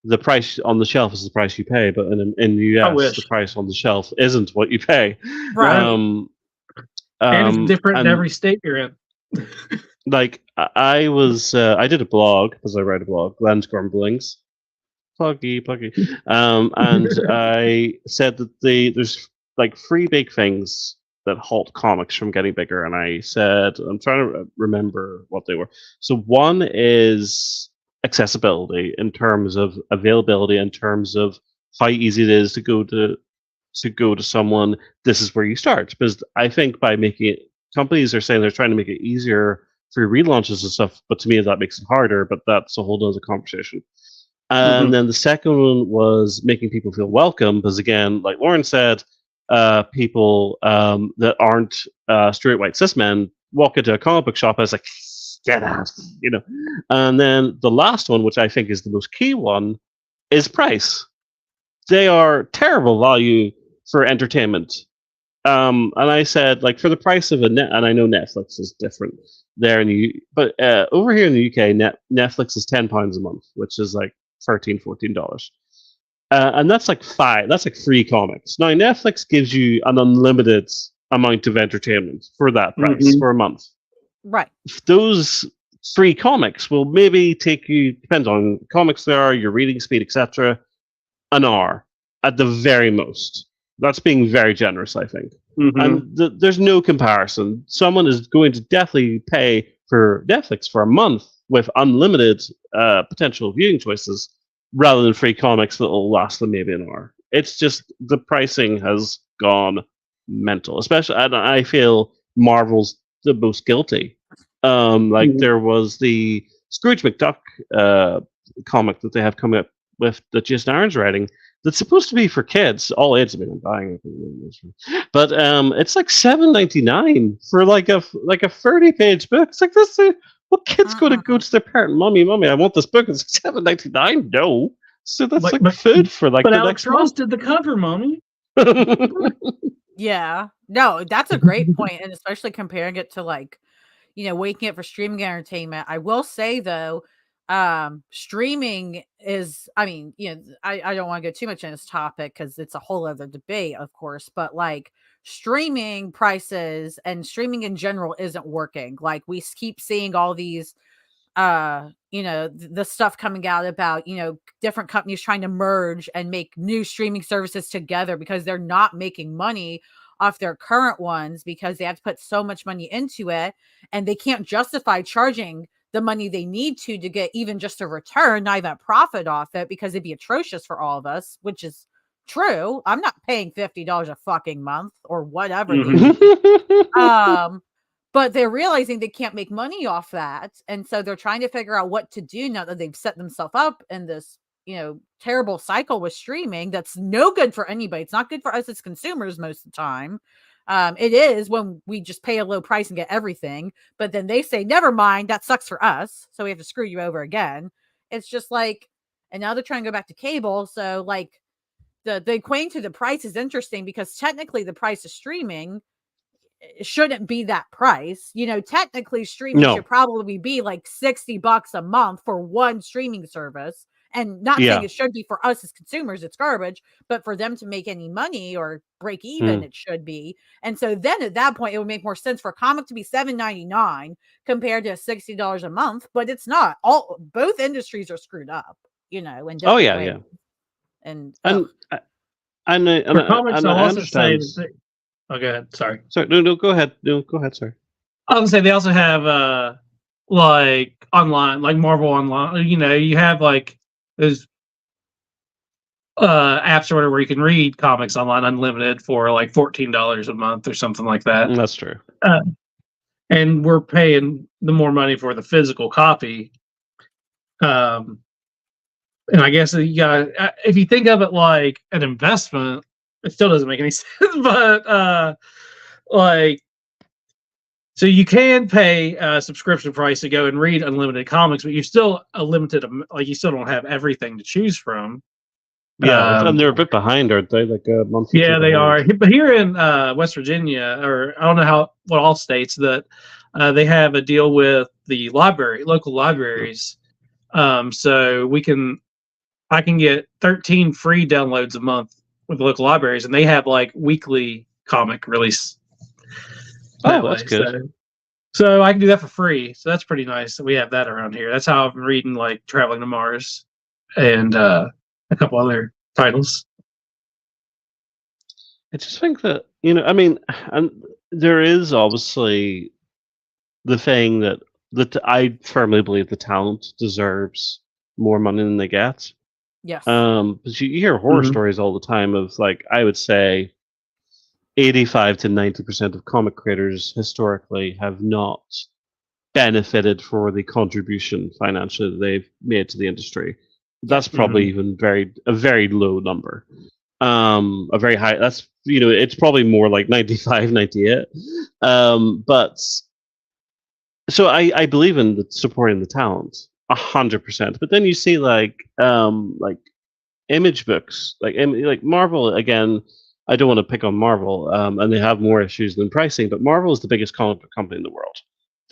the price on the shelf is the price you pay, but in the US, the price on the shelf isn't what you pay. Right. And it's different in every state you're in. Like I did a blog because I write a blog, Glenn's Grumblings, pluggy. And I said that there's like 3 big things that halt comics from getting bigger, and I said I'm trying to remember what they were. So one is accessibility in terms of availability, in terms of how easy it is to go to someone. This is where you start, because I think by making it, companies are saying they're trying to make it easier for relaunches and stuff, but to me that makes it harder, but that's a whole other conversation. And then the second one was making people feel welcome, because again, like Lauren said, people that aren't straight white cis men walk into a comic book shop as like, get out, And then the last one, which I think is the most key one, is price. They are terrible value for entertainment. And I said, like, for the price of and I know Netflix is different there but over here in the UK, Netflix is £10 a month, which is like $13-14. And that's like 3 comics. Now Netflix gives you an unlimited amount of entertainment for that price for a month. Right. Those 3 comics will maybe take you, depends on comics there are, your reading speed, etc., an hour at the very most. That's being very generous, I think. And there's no comparison. Someone is going to definitely pay for Netflix for a month with unlimited potential viewing choices rather than 3 comics that will last them maybe an hour. It's just the pricing has gone mental. Especially, and I feel Marvel's the most guilty. There was the Scrooge McDuck comic that they have coming up with that Jason Aaron's writing. That's supposed to be for kids, all ages. I mean, I'm dying, but it's like $7.99 for like a 30-page book. It's like this. What kid's going to go to their parent, mommy, I want this book. It's $7.99. No, so that's food for like. But the Alex Ross did the cover, mommy. Yeah, no, that's a great point, and especially comparing it to like, waking up for streaming entertainment. I will say though, streaming is, I mean, I don't want to go too much in this topic because it's a whole other debate, of course, but like streaming prices and streaming in general isn't working. Like we keep seeing all these, the stuff coming out about, different companies trying to merge and make new streaming services together because they're not making money off their current ones because they have to put so much money into it and they can't justify charging the money they need to get even just a return, not even a profit off it, because it'd be atrocious for all of us, which is true. I'm not paying $50 a fucking month or whatever. But they're realizing they can't make money off that. And so they're trying to figure out what to do now that they've set themselves up in this, terrible cycle with streaming. That's no good for anybody. It's not good for us as consumers most of the time. It is when we just pay a low price and get everything, but then they say, never mind, that sucks for us, so we have to screw you over again. It's just like, and now they're trying to go back to cable. So like the equating to the price is interesting because technically the price of streaming shouldn't be that price. Technically streaming should probably be like $60 a month for one streaming service. And not saying it should be for us as consumers, it's garbage, but for them to make any money or break even, it should be. And so then at that point, it would make more sense for a comic to be $7.99 compared to $60 a month, but it's not. Both industries are screwed up, in different ways. And for comics, I'll also say. Oh, go ahead. Sorry. No, go ahead. No, go ahead. Sorry. I would say they also have like online, like Marvel Online. You have like those apps or whatever where you can read comics online unlimited for like $14 a month or something like that. That's true. And we're paying the more money for the physical copy. And I guess if you think of it like an investment, it still doesn't make any sense. But like So you can pay a subscription price to go and read unlimited comics, but you're still a limited, like you still don't have everything to choose from. Yeah, and they're a bit behind, aren't they? Like a month. Yeah, they are. But here in West Virginia, or I don't know what all states, that they have a deal with the local libraries. So I can get 13 free downloads a month with the local libraries, and they have like weekly comic release. Oh, that's good. So I can do that for free. So that's pretty nice that we have that around here. That's how I've been reading, like Traveling to Mars and a couple other titles. I just think that, I mean, and there is obviously the thing that I firmly believe the talent deserves more money than they get. Yes. But you hear horror stories all the time of, like, I would say 85 to 90% of comic creators historically have not benefited for the contribution financially that they've made to the industry. That's probably even a very low number. A very high, that's, it's probably more like 95, 98. But so I believe in supporting the talent 100%. But then you see like image books, like Marvel, again, I don't want to pick on Marvel, and they have more issues than pricing, but Marvel is the biggest comic book company in the world.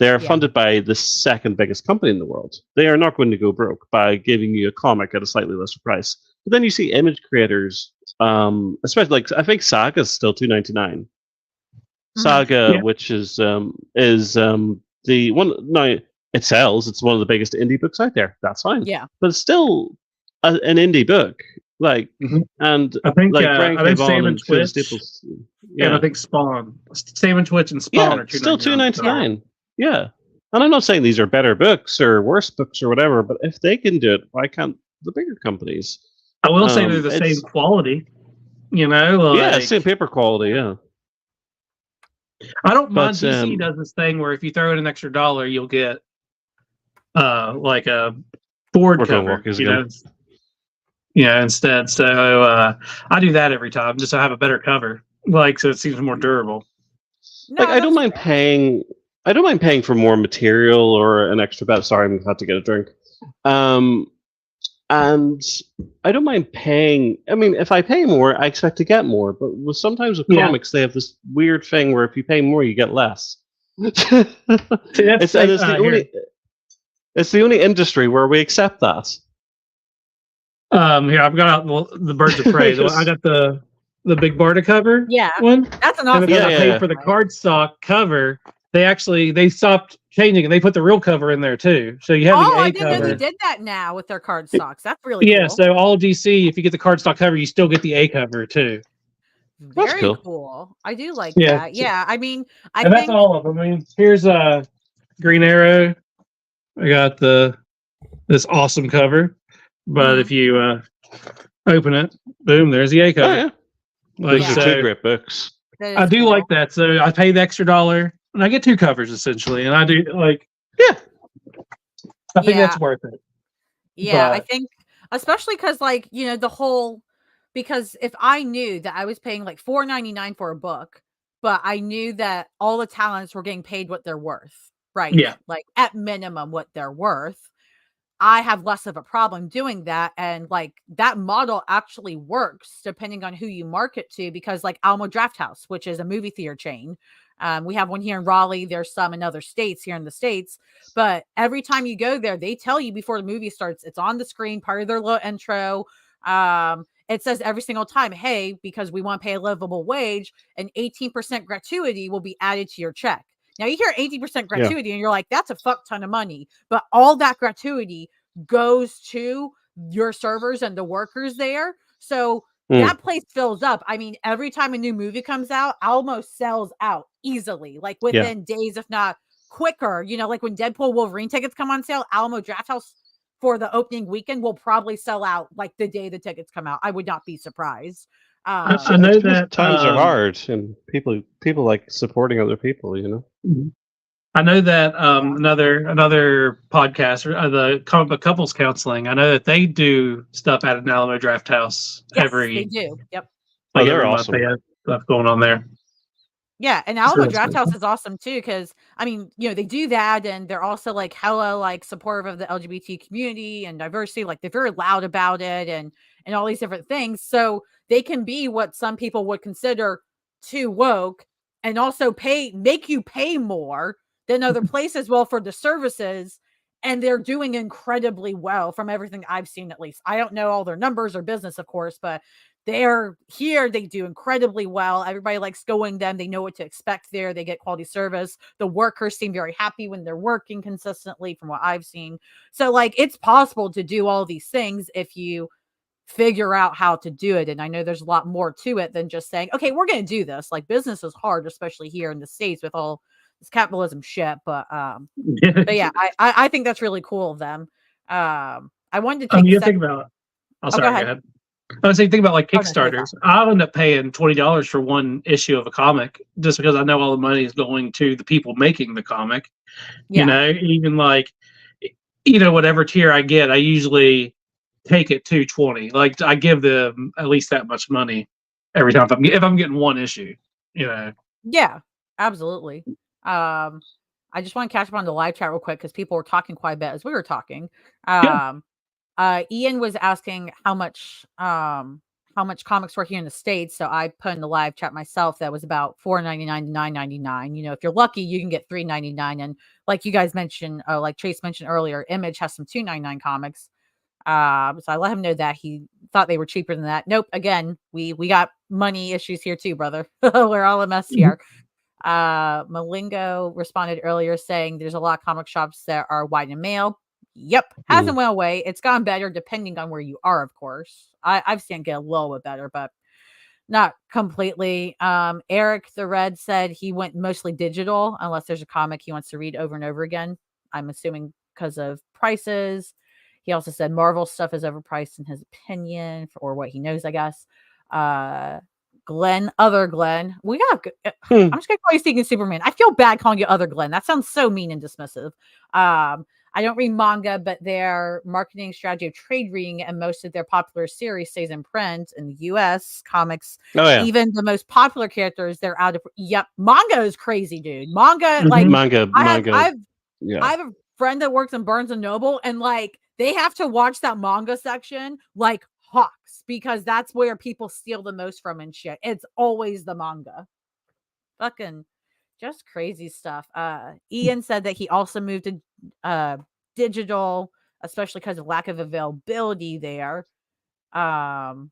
They're funded by the second biggest company in the world. They are not going to go broke by giving you a comic at a slightly lesser price. But then you see image creators, especially like I think Saga is still $2.99. Saga, which is the one now it sells. It's one of the biggest indie books out there. That's fine. Yeah, but it's still an indie book. Like, and I think like I think Sam and Twitch, and I think Spawn, Sam and Twitch and Spawn are still $2.99. Yeah, and I'm not saying these are better books or worse books or whatever, but if they can do it, why can't the bigger companies? I will say they're the same quality, yeah, same paper quality. Yeah, I don't mind. DC does this thing where if you throw in an extra $1, you'll get like a board cover, instead. So I do that every time just to have a better cover, so it seems more durable. No, I don't mind paying. I don't mind paying for more material or an extra bit. Sorry, I'm about to get a drink. And I don't mind paying. I mean, if I pay more, I expect to get more. But sometimes with comics, they have this weird thing where if you pay more, you get less. It's the only industry where we accept that. Here I've got out the Birds of Prey. I got the big Barda cover. Yeah, one. That's an awesome. And because I paid for the cardstock cover, they stopped changing and they put the real cover in there too. So you have the A cover. I didn't know they did that now with their cardstocks. That's really cool. So all DC, if you get the cardstock cover, you still get the A cover too. Very cool. I do like that. Yeah, I mean, I think that's all of them. I mean, here's Green Arrow. I got this awesome cover, but if you open it, boom, there's the A cover. Those are two great books. I do like that. So I pay the extra $1 and I get two covers essentially, and I do I think that's worth it. Yeah, I think especially because the whole, because if I knew that I was paying like $4.99 for a book, but I knew that all the talents were getting paid what they're worth, right? Yeah, like at minimum what they're worth. I have less of a problem doing that. And that model actually works depending on who you market to, because Alamo Drafthouse, which is a movie theater chain. We have one here in Raleigh. There's some in other states here in the States, but every time you go there, they tell you before the movie starts, it's on the screen, part of their little intro. It says every single time, hey, because we want to pay a livable wage, an 18% gratuity will be added to your check. Now you hear 80% gratuity and you're like, that's a fuck ton of money. But all that gratuity goes to your servers and the workers there. So that place fills up. I mean, every time a new movie comes out, Alamo sells out easily, within days, if not quicker. Like when Deadpool Wolverine tickets come on sale, Alamo Drafthouse for the opening weekend will probably sell out the day the tickets come out. I would not be surprised. I know that times are hard, and people like supporting other people. I know that another podcast, the Comic Book Couples Counseling. I know that they do stuff at an Alamo Drafthouse every. They do. Yep. They're awesome. They have stuff going on there. Yeah, and So Alamo that's Draft pretty House cool. is awesome too, because I mean, they do that, and they're also like hella like supportive of the LGBT community and diversity. Like they're very loud about it, and all these different things. So they can be what some people would consider too woke, and also make you pay more than other places. Well, for the services, and they're doing incredibly well from everything I've seen. At least I don't know all their numbers or business, of course, but they're here. They do incredibly well. Everybody likes going them. They know what to expect there. They get quality service. The workers seem very happy when they're working consistently from what I've seen. So like it's possible to do all these things if you figure out how to do it. And I know there's a lot more to it than just saying, okay, we're going to do this. Like business is hard, especially here in the States with all this capitalism shit. But yeah, I think that's really cool of them. I wanted to take a You second. think about. Oh, Oh, sorry. go Go ahead. ahead. I was thinking about like Oh, no, take Kickstarters. I'll end up paying $20 for one issue of a comic just because I know all the money is going to the people making the comic. Yeah. Even like, whatever tier I get, I usually take it to 20. Like I give them at least that much money every time if I'm getting one issue. Yeah, absolutely. I just want to catch up on the live chat real quick because people were talking quite a bit as we were talking. Yeah. Ian was asking how much comics were here in the States. So I put in the live chat myself that was about $4.99 to $9.99. If you're lucky, you can get $3.99. And like you guys mentioned, like Chase mentioned earlier, Image has some $2.99 comics. So I let him know that he thought they were cheaper than that. Nope. Again, we got money issues here too, brother. We're all a mess here. Malingo responded earlier saying there's a lot of comic shops that are wide and mail. Yep. Hasn't went away. It's gone better depending on where you are, of course. I've seen it get a little bit better, but not completely. Eric the Red said he went mostly digital unless there's a comic he wants to read over and over again. I'm assuming because of prices. He also said Marvel stuff is overpriced in his opinion, or what he knows, I guess. Glenn, other Glenn. I'm just gonna call you Seeking Superman. I feel bad calling you other Glenn. That sounds so mean and dismissive. I don't read manga, but their marketing strategy of trade reading and most of their popular series stays in print in the US comics. Oh yeah, Even the most popular characters, they're out of manga is crazy, dude. Manga, Mhm. like manga. I Yeah, have a friend that works in Barnes and Noble, and like they have to watch that manga section like hawks because that's where people steal the most from and shit. It's always the manga. Fucking just crazy stuff. Ian said that he also moved to digital, especially because of lack of availability there. And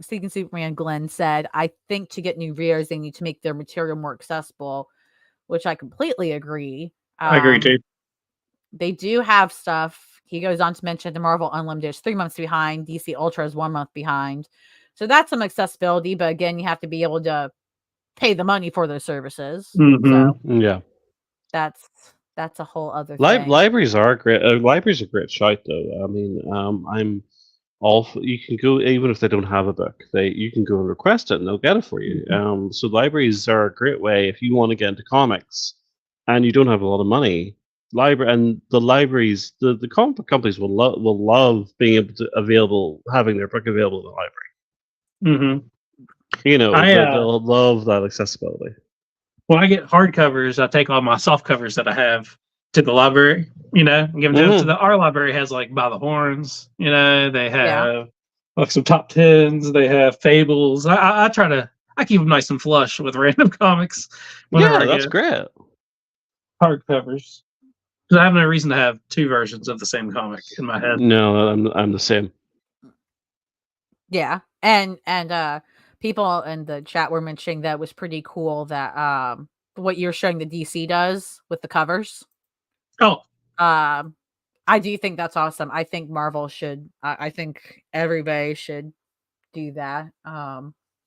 Speaking Superman, Glenn said, I think to get new readers, they need to make their material more accessible, which I completely agree. I agree too. They do have stuff. He goes on to mention the Marvel Unlimited is 3 months behind. DC Ultra is 1 month behind. So that's some accessibility. But again, you have to be able to pay the money for those services. So yeah. that's a whole other thing. Libraries are great. Libraries are a great shout, though. I mean, I'm all you can go even if they don't have a book. You can go and request it, and they'll get it for you. So libraries are a great way if you want to get into comics and you don't have a lot of money. The libraries, the comic book companies will love being able to having their book available in the library. They'll love that accessibility. When I get hardcovers, I take all my soft covers that I have to the library, and give them to our library has like By the Horns, they have like some top tens, they have fables. I try to keep them nice and flush with random comics. Yeah, that's great. Hardcovers. Because I have no reason to have two versions of the same comic in my head. No, I'm the same. Yeah, and people in the chat were mentioning that it was pretty cool that what you're showing the DC does with the covers. Oh, I do think that's awesome. I think Marvel should. I think everybody should do that.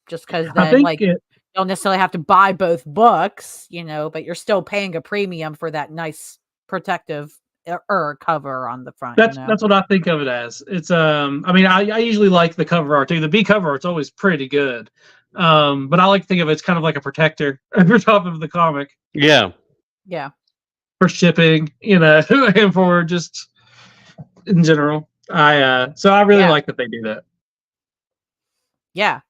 Just because then you don't necessarily have to buy both books, but you're still paying a premium for that nice protective cover on the front. That's what I think of it as. It's I mean, I usually like the cover art too. The B cover art's always pretty good. But I like to think of it as kind of like a protector over top of the comic. Yeah. Yeah. For shipping, and for just in general. So I really like that they do that. Yeah,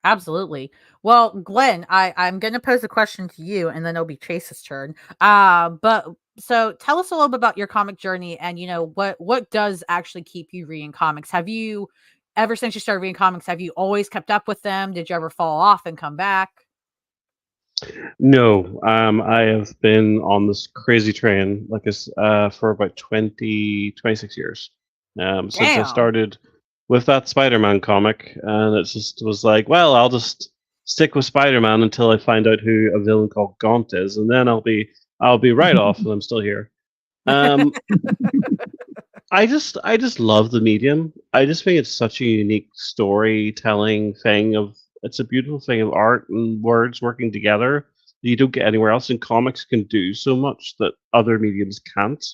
Absolutely. Well, Glenn, I'm going to pose a question to you, and then it'll be Chase's turn. But so tell us a little bit about your comic journey, and what does actually keep you reading comics? Have you ever since you started reading comics, have you always kept up with them? Did you ever fall off and come back? No, I have been on this crazy train for about 26 years. Since I Damn. started with that Spider-Man comic, and it just was like, well, I'll just stick with Spider-Man until I find out who a villain called Gaunt is, and then I'll be right off, and I'm still here. Um, I just love the medium. I just think it's such a unique storytelling thing of it's a beautiful thing of art and words working together that you don't get anywhere else, and comics can do so much that other mediums can't.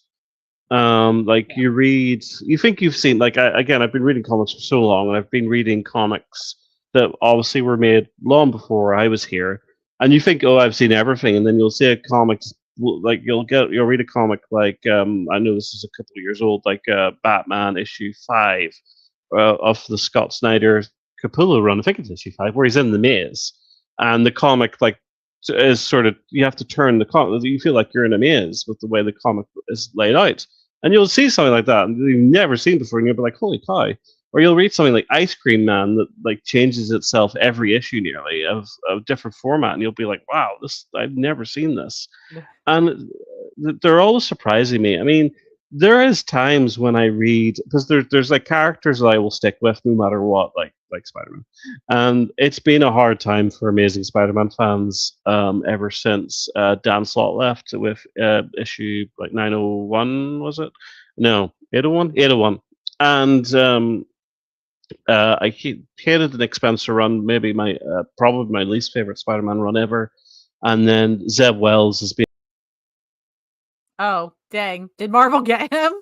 Like you think you've seen again, I've been reading comics for so long, and I've been reading comics that obviously were made long before I was here, and you think, oh, I've seen everything, and then you'll see a comics like you'll read a comic like I know this is a couple of years old, like Batman issue 5 of the Scott Snyder Capullo run. I think it's issue 5 where he's in the maze, and the comic is sort of you have to turn the comic. You feel like you're in a maze with the way the comic is laid out, and you'll see something like that you've never seen before, and you'll be like, "Holy cow!" Or you'll read something like Ice Cream Man that like changes itself every issue nearly of different format, and you'll be like, "Wow, this I've never seen this." And they're always surprising me. I mean, there is times when I read because there's like characters that I will stick with no matter what, like Spider-Man. And it's been a hard time for Amazing Spider-Man fans ever since Dan Slott left with issue like 901, was it? No, 801? 801. And hated the Nick Spencer run, maybe probably my least favorite Spider-Man run ever. And then Zeb Wells has been. Oh, dang. Did Marvel get him?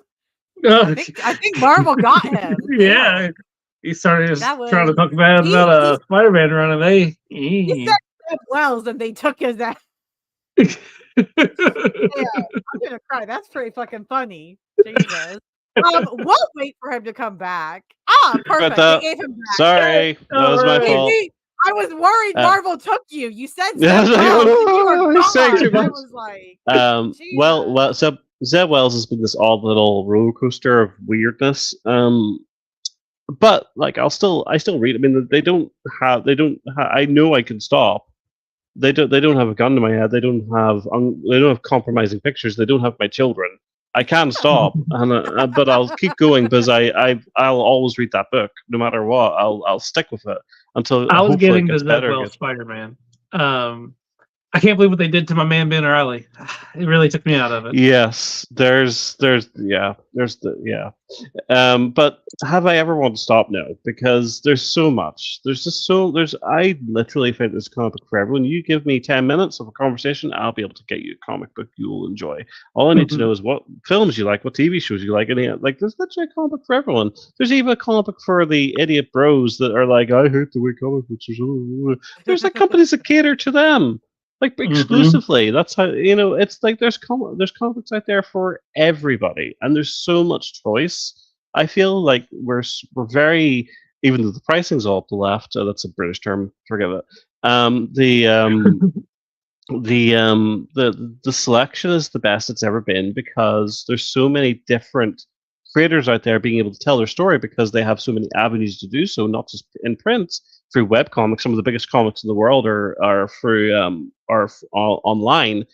Oh, I think Marvel got him. yeah. He started just That was- trying to talk bad he- about a Spider-Man run, and He said Zeb Wells, and they took his ass. Yeah, I'm gonna cry. That's pretty fucking funny. Jesus. We'll wait for him to come back. Perfect. They gave him back. Sorry, that was my fault. See, I was worried Marvel took you. You said Yeah, Zeb Wells, and you were he's saying too gone. I much. was like, well, so Zeb Wells has been this odd little roller coaster of weirdness. But like I still read. I mean, they don't have. I know I can stop. They don't have a gun to my head. They don't have compromising pictures. They don't have my children. I can stop, and but I'll keep going because I'll always read that book no matter what. I'll stick with it until I was getting it to gets Zeb better. Wells Spider-Man. I can't believe what they did to my man Ben Riley. It really took me out of it. Yes, but have I ever wanted to stop? No, because there's so much. I literally think there's a comic book for everyone. You give me 10 minutes of a conversation, I'll be able to get you a comic book you will enjoy. All I need to know is what films you like, what TV shows you like, and there's literally a comic book for everyone. There's even a comic book for the idiot bros that are like, I hate the way comic books are. There's like companies that cater to them. Like exclusively, that's how it's like there's comics out there for everybody, and there's so much choice. I feel like we're very, even though the pricing's all up the left. That's a British term. Forgive it. The selection is the best it's ever been because there's so many different creators out there being able to tell their story because they have so many avenues to do so, not just in print, through webcomics. Some of the biggest comics in the world are through online.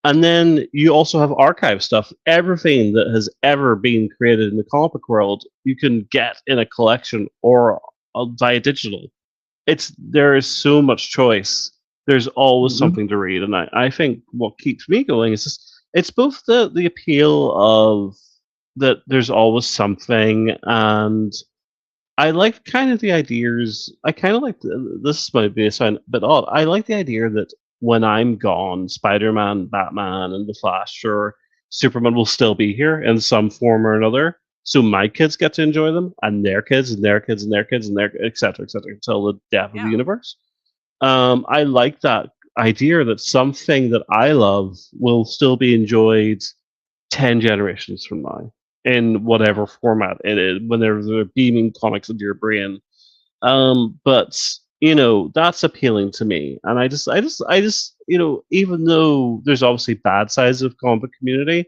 And then you also have archive stuff. Everything that has ever been created in the comic book world, you can get in a collection or via digital. There is so much choice. There's always something to read. And I think what keeps me going is just, it's both the appeal of that there's always something, and I like kind of the ideas. I kind of like this might be a bit odd. I like the idea that when I'm gone, Spider-Man, Batman, and the Flash or Superman will still be here in some form or another. So my kids get to enjoy them, and their kids, and their kids, and their kids, and their etc. Until the death of the universe. I like that idea that something that I love will still be enjoyed 10 generations from now, in whatever format it is, when they're beaming comics into your brain. But that's appealing to me. And I just, even though there's obviously bad sides of comic book community,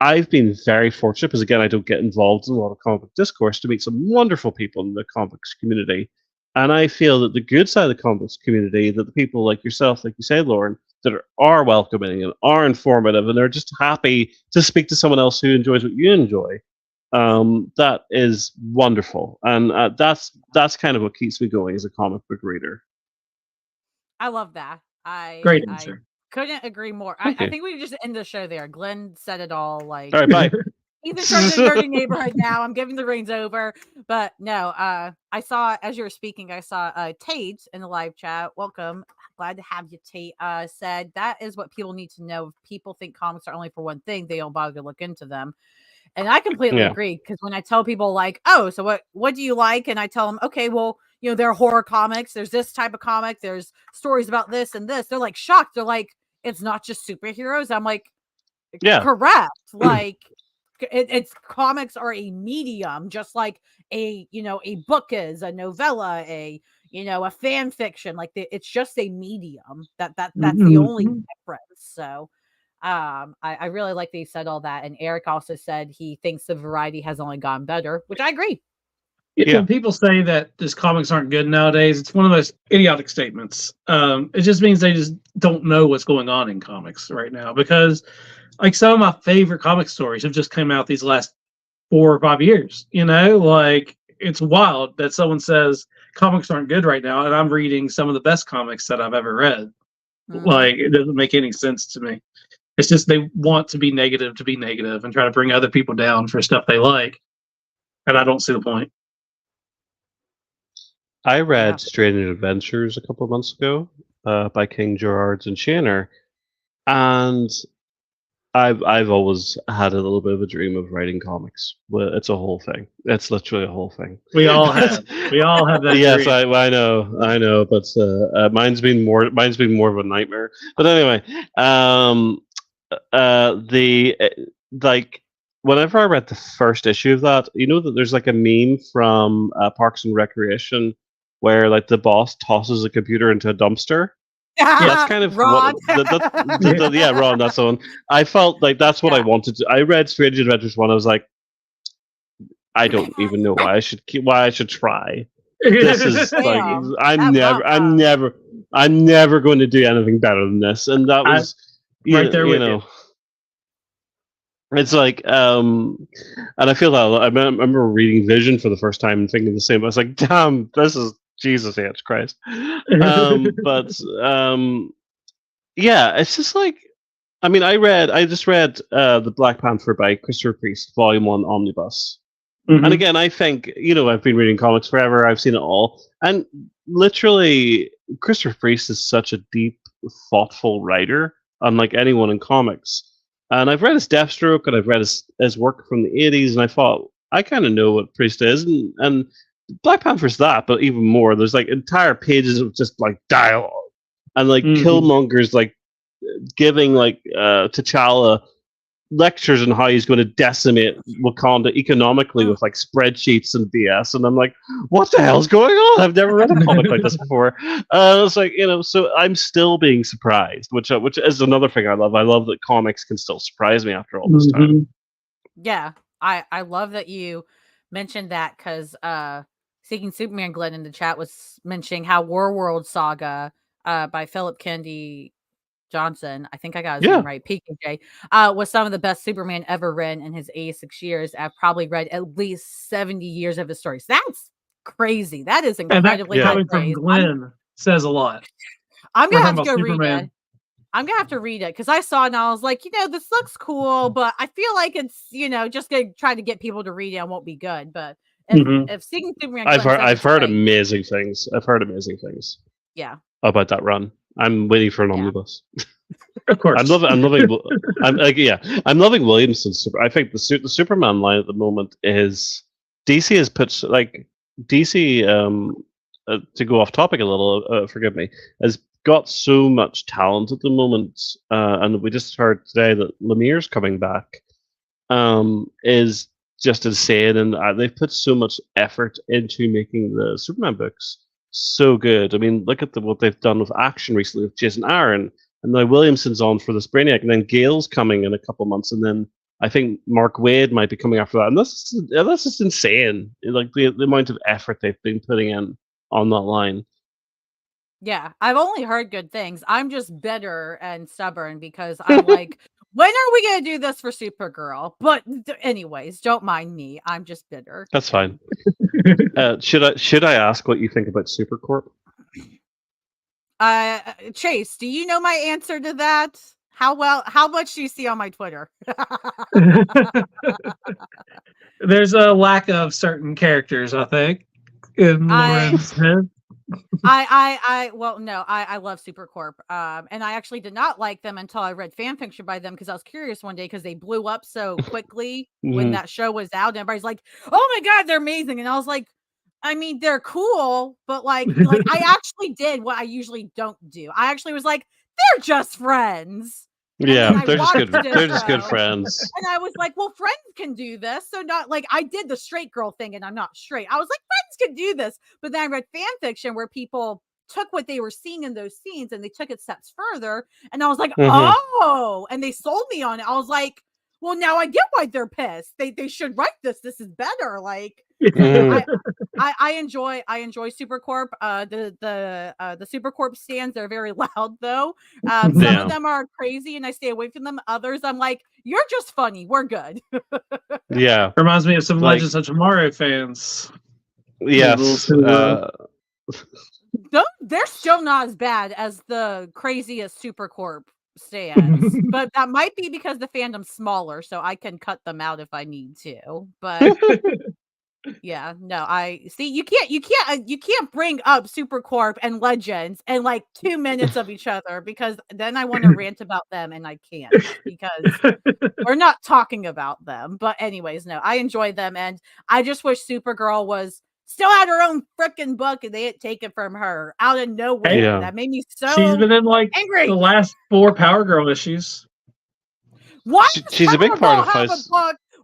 I've been very fortunate because, again, I don't get involved in a lot of comic book discourse to meet some wonderful people in the comics community. And I feel that the good side of the comics community, that the people like yourself, like you say, Lauren, that are welcoming and are informative and are just happy to speak to someone else who enjoys what you enjoy. That is wonderful, and that's kind of what keeps me going as a comic book reader. I love that. I Great I answer. couldn't agree more. Thank I you. think we just end the show there. Glenn said it all. Like, All right, bye. he's in charge of the dirty neighborhood now. I'm giving the reins over. But no, I saw, as you were speaking, I saw Tate in the live chat. Welcome. Glad to have you, Tate. Said that is what people need to know. If people think comics are only for one thing, they don't bother to look into them. And I completely Yeah. agree, because when I tell people like, oh, so what do you like? And I tell them, okay, well, there are horror comics. There's this type of comic. There's stories about this and this. They're like shocked. They're like, it's not just superheroes. I'm like, Yeah. correct. Like, it's comics are a medium, just like a book is a novella, a fan fiction. Like, it's just a medium. That's the only difference. So I really like that he said all that. And Eric also said he thinks the variety has only gotten better, which I agree. Yeah. When people say that these comics aren't good nowadays, it's one of those idiotic statements. It just means they just don't know what's going on in comics right now, because like some of my favorite comic stories have just come out these last 4 or 5 years. Like, it's wild that someone says comics aren't good right now, and I'm reading some of the best comics that I've ever read. Like, it doesn't make any sense to me. It's just they want to be negative and try to bring other people down for stuff they like. And I don't see the point. I read Strange Adventures a couple of months ago by King Gerards and Shaner, and I've always had a little bit of a dream of writing comics. Well, it's a whole thing. It's literally a whole thing. We all have. We all have that. Yes, dream. I know, but mine's been more of a nightmare. But anyway, whenever I read the first issue of that, that there's like a meme from Parks and Recreation where like the boss tosses a computer into a dumpster. That's kind of Ron. yeah, Ron. That's the one. I felt like that's what I wanted to. I read Strange Adventures 1. I was like, I don't even know why I should try. This is like I'm never going to do anything better than this. And that was right there with you. It's like, and I feel that I remember reading Vision for the first time and thinking the same. I was like, damn, this is Jesus H. Christ. Yeah, it's just like, I mean, I just read the Black Panther by Christopher Priest, Volume 1 Omnibus. And again, I think, I've been reading comics forever. I've seen it all. And literally, Christopher Priest is such a deep, thoughtful writer, unlike anyone in comics. And I've read his Deathstroke, and I've read his work from the 80s, and I thought, I kind of know what Priest is. And Black Panther's that, but even more. There's like entire pages of just like dialogue. And like Killmonger's like giving like T'Challa lectures on how he's going to decimate Wakanda economically with like spreadsheets and BS, and I'm like, what the hell's going on? I've never read a comic like this before. It's like, so I'm still being surprised, which is another thing I love. I love that comics can still surprise me after all this time. Yeah, I love that you mentioned that, because Seeking Superman Glenn in the chat was mentioning how Warworld Saga by Philip Kennedy Johnson, I think I got his name right, PKJ, was some of the best Superman ever written in his 86 years. I've probably read at least 70 years of his stories. That's crazy. That is incredibly high coming praise. from Glenn says a lot. I'm going to have to go read it. I'm going to have to read it, because I saw it and I was like, this looks cool, but I feel like it's, just going to try to get people to read it and won't be good. But if Seeking Superman, I've heard amazing things. Yeah. About that run. I'm waiting for an omnibus. Of course, I'm loving Williamson's. I think the Superman line at the moment is DC has put like DC. To go off topic a little, forgive me, has got so much talent at the moment, and we just heard today that Lemire's coming back. Is just insane, and they've put so much effort into making the Superman books. so good. I mean, look at what they've done with action recently with Jason Aaron, and now Williamson's on for this Brainiac, and then Gale's coming in a couple of months, and then I think Mark Waid might be coming after that. And this is insane. Like the amount of effort they've been putting in on that line. Yeah, I've only heard good things. I'm just bitter and stubborn because I'm like, when are we going to do this for Supergirl? But anyways, don't mind me. I'm just bitter. That's fine. Should I ask what you think about Supercorp? Chase, do you know my answer to that? How much do you see on my Twitter? There's a lack of certain characters, I think, in Lauren's head. I love Supercorp. And I actually did not like them until I read fan fiction by them because I was curious one day because they blew up so quickly when that show was out. And everybody's like, "Oh my god, they're amazing!" And I was like, I mean, they're cool, but like I actually did what I usually don't do. I actually was like, they're just friends. Yeah, they're just good. They're just good friends. And I was like, well, friends can do this. So not like I did the straight girl thing and I'm not straight. I was like, friends can do this. But then I read fan fiction where people took what they were seeing in those scenes and they took it steps further. And I was like, oh, and they sold me on it. I was like, well, now I get why they're pissed. They should write this. This is better. Like I enjoy Supercorp. The Supercorp stands, they're very loud though. Some of them are crazy and I stay away from them. Others I'm like, you're just funny. We're good. Yeah. Reminds me of some Legends of Tomorrow fans. Yes. They're still not as bad as the craziest Supercorp stands, but that might be because the fandom's smaller, so I can cut them out if I need to. But yeah, no, I see you can't bring up Supercorp and Legends in like 2 minutes of each other because then I want to rant about them and I can't because we're not talking about them. But anyways, no, I enjoy them and I just wish Supergirl was still had her own freaking book and they had taken from her out of nowhere. Yeah. That made me so She's been in like angry. The last 4 Power Girl issues. Why she's a big part of House.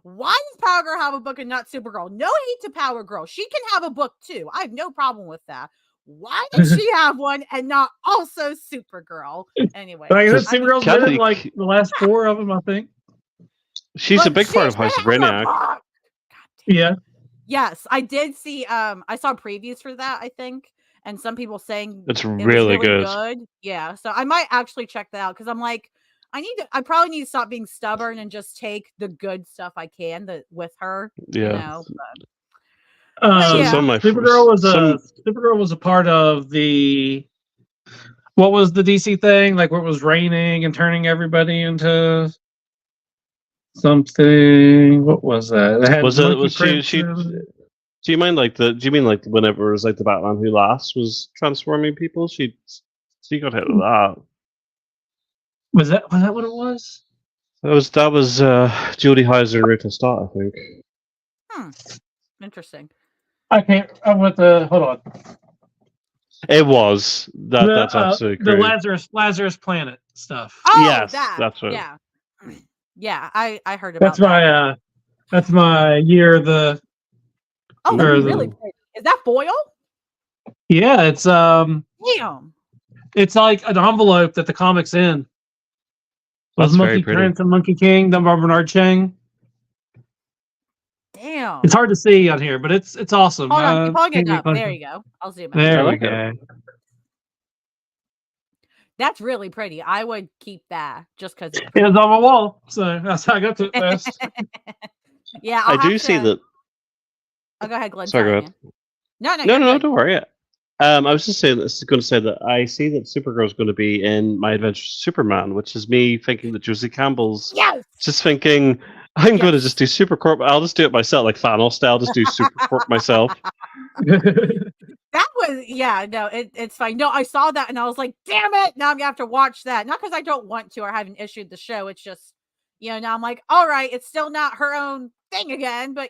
Why does Power Girl have a book and not Supergirl? No hate to Power Girl. She can have a book too. I have no problem with that. Why did she have one and not also Supergirl? Anyway. Supergirl's been in like the last 4 of them, I think. She's a big part of House of Brainiac. Yeah. Yes, I did see I saw previews for that, I think. And some people saying it's really good. Yeah. So I might actually check that out because I'm like, I probably need to stop being stubborn and just take the good stuff I can with her. Yeah. You know, Supergirl was a part of the what was the DC thing like where it was raining and turning everybody into something. What was that? Do you mean like whenever it was like the Batman Who Laughs was transforming people? She got hit with that. Was that what it was? That was Jodie Heiser and Rita Stott, I think. Interesting. I can't. I'm with the. Hold on. It was that's absolutely correct. The Lazarus Planet stuff. Oh, yes, that's right. Yeah, yeah. I heard about that. That's my year. Really? Is that foil? Yeah, it's Damn. It's like an envelope that the comic's in. That's Monkey Prince and Monkey King, done by Bernard Chang. Damn. It's hard to see on here, but it's awesome. Hold on, keep holding it up. There you go. I'll zoom in. There we go. That's really pretty. I would keep that just because it was on my wall, so that's how I got to it fast. Yeah, I do see that. Oh, go ahead, Glenn. Sorry, go ahead. No, don't worry. I was just going to say that I see that Supergirl is going to be in My Adventures Superman, which is me thinking that Josie Campbell's just thinking, I'm going to just do Supercorp. I'll just do it myself, like Thanos style. I'll just do Supercorp myself. That was, it's fine. No, I saw that and I was like, damn it. Now I'm going to have to watch that. Not because I don't want to or haven't issued the show. It's just, now I'm like, all right, it's still not her own thing again, but,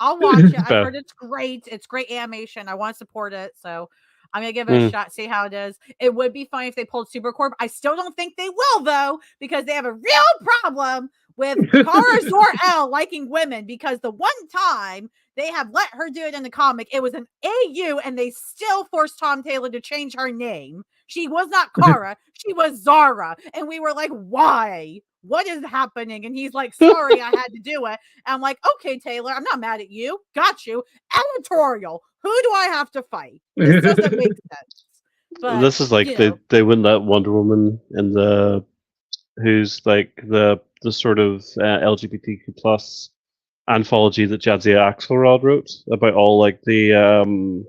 I'll watch it. I've heard it's great. It's great animation. I want to support it. So I'm going to give it a shot, see how it is. It would be fun if they pulled Supercorp. I still don't think they will, though, because they have a real problem with Kara Zor-El liking women because the one time they have let her do it in the comic, it was an AU, and they still forced Tom Taylor to change her name. She was not Kara, she was Zara. And we were like, why? What is happening? And he's like, sorry, I had to do it. And I'm like, okay, Taylor, I'm not mad at you. Got you. Editorial. Who do I have to fight? This doesn't make sense. But, this is like they wouldn't let Wonder Woman in the who's like the sort of LGBTQ plus anthology that Jadzia Axelrod wrote about all like the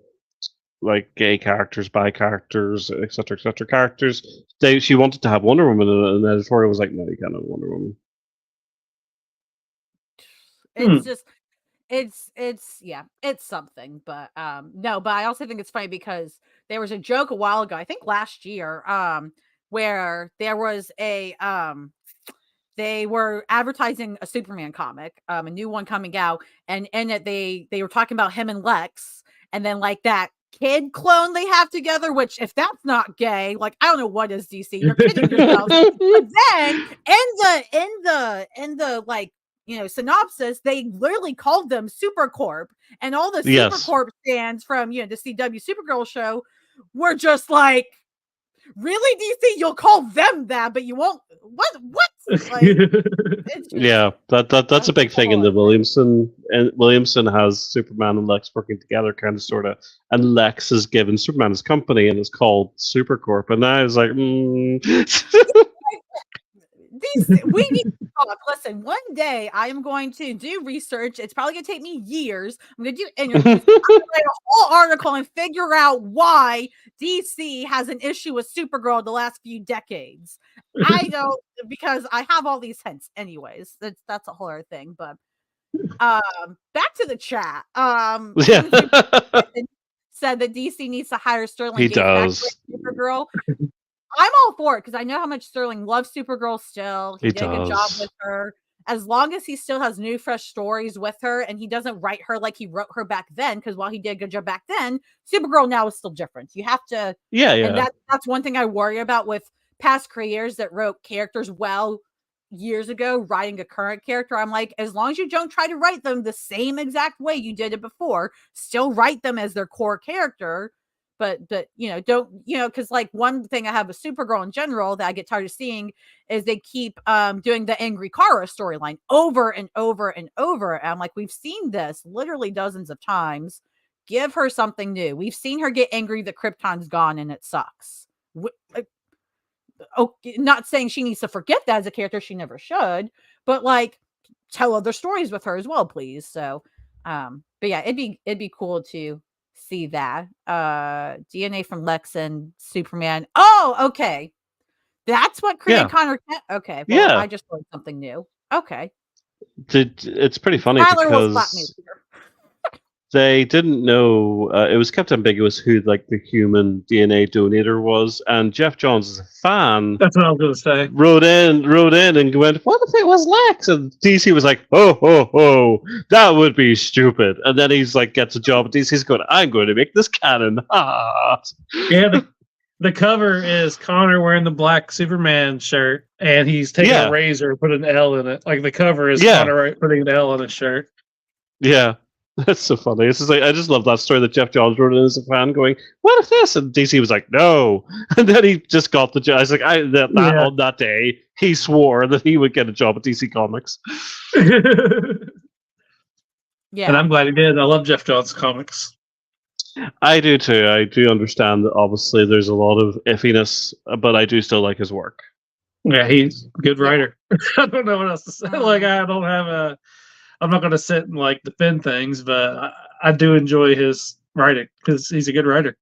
like gay characters, bi characters, etc., characters. She wanted to have Wonder Woman in it, and the editorial was like, "No, you can't have Wonder Woman." It's just, it's something. But no, but I also think it's funny because there was a joke a while ago, I think last year, where there was a they were advertising a Superman comic, a new one coming out, and in it they were talking about him and Lex, and then like that kid clone they have together, which if that's not gay, like I don't know what is. DC, you're kidding yourself. But then in the like, you know, synopsis, they literally called them Supercorp, and all the Supercorp stands from, you know, the CW Supergirl show were just like, really, DC, you'll call them that, but you won't. What? Like, yeah, that's a big thing in the Williamson. And Williamson has Superman and Lex working together, kind of, sort of, and Lex is given Superman his company, and it's called Supercorp. And I was like, we need to talk. Listen, one day I am going to do research. It's probably going to take me years. I'm going to do interviews. I'm going to write a whole article and figure out why DC has an issue with Supergirl the last few decades. I don't, because I have all these hints. Anyways, that's a whole other thing. But back to the chat. Said that DC needs to hire Sterling. He does. Supergirl. I'm all for it because I know how much Sterling loves Supergirl still. He did a good job with her. As long as he still has new, fresh stories with her and he doesn't write her like he wrote her back then, because while he did a good job back then, Supergirl now is still different. You have to... Yeah. And that's one thing I worry about with past creators that wrote characters well years ago, writing a current character. I'm like, as long as you don't try to write them the same exact way you did it before, still write them as their core character. But you know, don't, you know, because like one thing I have with Supergirl in general that I get tired of seeing is they keep doing the angry Kara storyline over and over and over. And I'm like, we've seen this literally dozens of times. Give her something new. We've seen her get angry that Krypton's gone and it sucks. Not saying she needs to forget that as a character, she never should, but like tell other stories with her as well, please. So but yeah, it'd be cool to see that DNA from Lex and Superman. Oh, okay, that's what created Connor Kent. Okay, well, I just learned something new. Okay, it's pretty funny Tyler because they didn't know. It was kept ambiguous who like the human DNA donator was, and Jeff Johns is a fan. That's what I was going to say. Wrote in and went, "What if it was Lex?" And DC was like, "Oh, that would be stupid." And then he's like, gets a job at DC's going, "I'm going to make this canon." Yeah, the cover is Connor wearing the black Superman shirt, and he's taking a razor and put an L in it. Like the cover is Connor putting an L on his shirt. Yeah. That's so funny. It's just like, I just love that story that Jeff Johns wrote in as a fan going, "What if this?" And DC was like, "No." And then he just got the job. I was like, on that day, he swore that he would get a job at DC Comics. Yeah. And I'm glad he did. I love Jeff Johns comics. I do too. I do understand that obviously there's a lot of iffiness, but I do still like his work. Yeah, he's a good writer. I don't know what else to say. Like, I'm not going to sit and like defend things, but I do enjoy his writing because he's a good writer.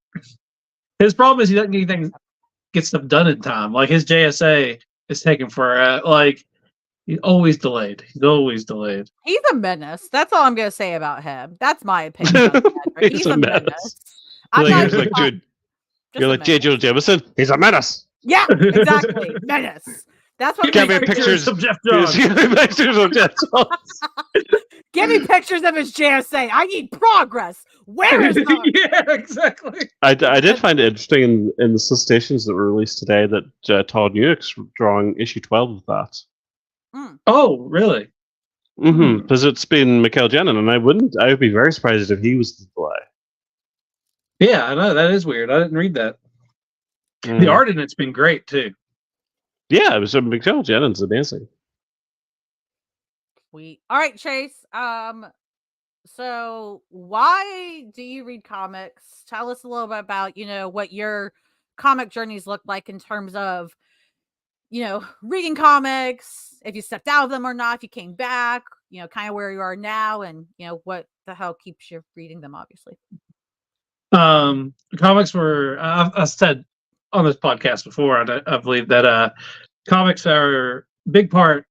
His problem is he doesn't get stuff done in time. Like his JSA is taken for he's always delayed. He's a menace. That's all I'm going to say about him. That's my opinion. He's a menace. You're like J. Jonah Jameson. He's a menace. Yeah, exactly. Menace. That's what. Give me pictures of Jeff Johns. Give me pictures of Jeff Johns. Give me pictures of his JSA. I need progress. Where is the... Yeah, exactly. I did find it interesting in the citations that were released today that Todd Newnick's drawing issue 12 of that. Oh, really? Because it's been Michael Jenner, and I would be very surprised if he was the delay. Yeah, I know, that is weird. I didn't read that. The art in it's been great too. Yeah, it was Michael Jennings amazing. Sweet. All right, Chase. So why do you read comics? Tell us a little bit about, what your comic journeys look like in terms of, reading comics, if you stepped out of them or not, if you came back, kind of where you are now, and what the hell keeps you reading them, obviously. Comics were, I said on this podcast before, I believe that comics are a big part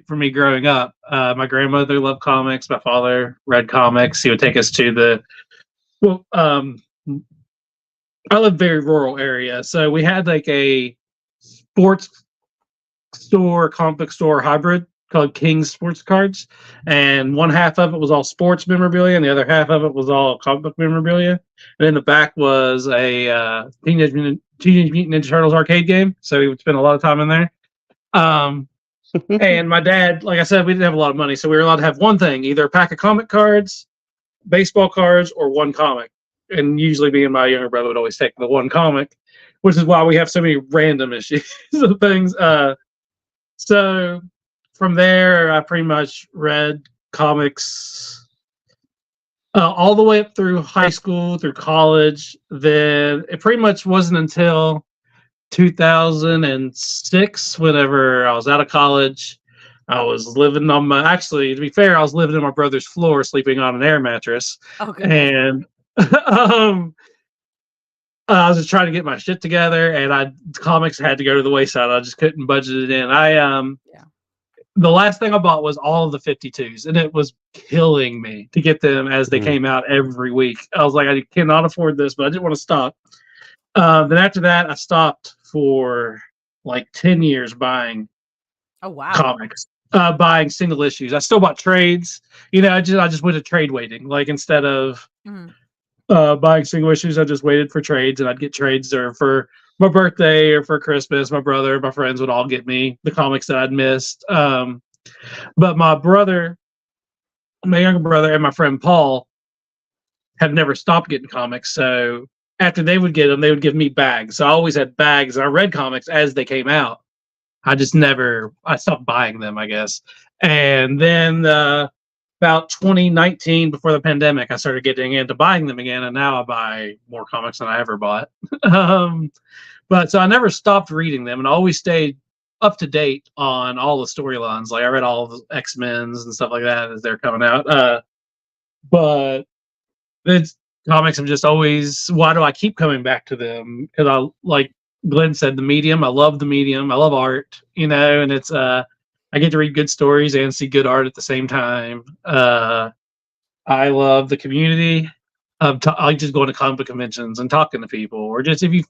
for me growing up. My grandmother loved comics. My father read comics. He would take us to I live very rural area, so we had like a sports store, comic book store hybrid called King's Sports Cards, and one half of it was all sports memorabilia, and the other half of it was all comic book memorabilia. And in the back was a Teenage Mutant Ninja Turtles arcade game, so we would spend a lot of time in there. And my dad, like I said, we didn't have a lot of money, so we were allowed to have one thing, either a pack of comic cards, baseball cards, or one comic. And usually me and my younger brother would always take the one comic, which is why we have so many random issues of things. So from there, I pretty much read comics all the way up through high school, through college. Then it pretty much wasn't until 2006, whenever I was out of college, I was living on actually, to be fair, I was living on my brother's floor, sleeping on an air mattress. Okay. And I was just trying to get my shit together, and comics had to go to the wayside. I just couldn't budget it in. The last thing I bought was all of the 52s, and it was killing me to get them as they came out every week. I was like, I cannot afford this, but I didn't want to stop. Then after that, I stopped for like 10 years buying comics, buying single issues. I still bought trades. I just went to trade waiting. Like, instead of buying single issues, I just waited for trades, and I'd get trades or for my birthday or for Christmas. My brother, my friends would all get me the comics that I'd missed. But my younger brother, and my friend Paul have never stopped getting comics. So after they would get them, they would give me bags. So I always had bags, and I read comics as they came out. I stopped buying them, I guess. And then about 2019, before the pandemic, I started getting into buying them again, and now I buy more comics than I ever bought. But so I never stopped reading them, and I always stayed up to date on all the storylines. Like, I read all the X-Men's and stuff like that as they're coming out. But comics, I'm just always, why do I keep coming back to them? Because I, like Glenn said, the medium. I love the medium. I love art, and it's I get to read good stories and see good art at the same time. I love the community. I just going to comic book conventions and talking to people, or just if you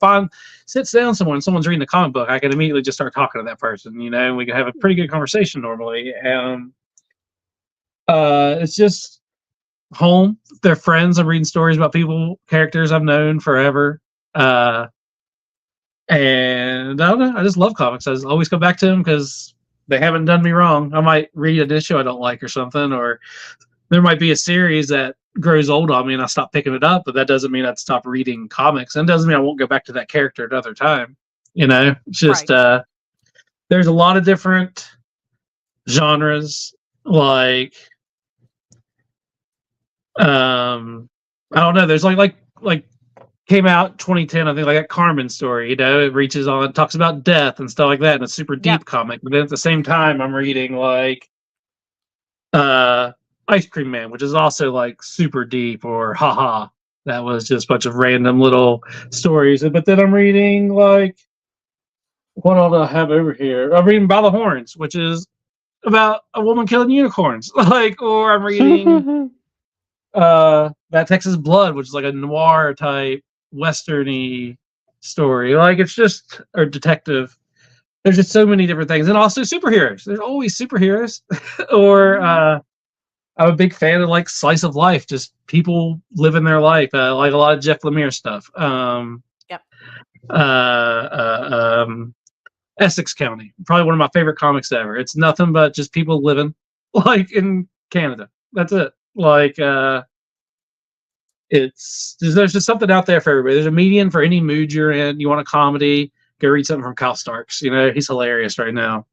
sits down somewhere and someone's reading a comic book, I can immediately just start talking to that person, and we can have a pretty good conversation normally. And it's just home. They're friends. I'm reading stories about characters I've known forever. And I don't know. I just love comics. I just always come back to them because they haven't done me wrong. I might read an issue I don't like or something, or there might be a series that grows old on me and I stop picking it up, but that doesn't mean I'd stop reading comics, and it doesn't mean I won't go back to that character another time. It's just there's a lot of different genres. Like I don't know, there's like came out 2010, I think, like that Carmen story, it talks about death and stuff like that, and it's super deep comic. But then at the same time, I'm reading like Ice Cream Man, which is also like super deep, or Haha. That was just a bunch of random little stories. But then I'm reading like, what all do I have over here? I'm reading By the Horns, which is about a woman killing unicorns. Or I'm reading That Texas Blood, which is like a noir type westerny story. It's just, or detective. There's just so many different things, and also superheroes. There's always superheroes. Or I'm a big fan of like slice of life, just people living their life. Like a lot of Jeff Lemire stuff. Essex County. Probably one of my favorite comics ever. It's nothing but just people living like in Canada. That's it. Like there's just something out there for everybody. There's a median for any mood you're in. You want a comedy, go read something from Kyle Starks. He's hilarious right now.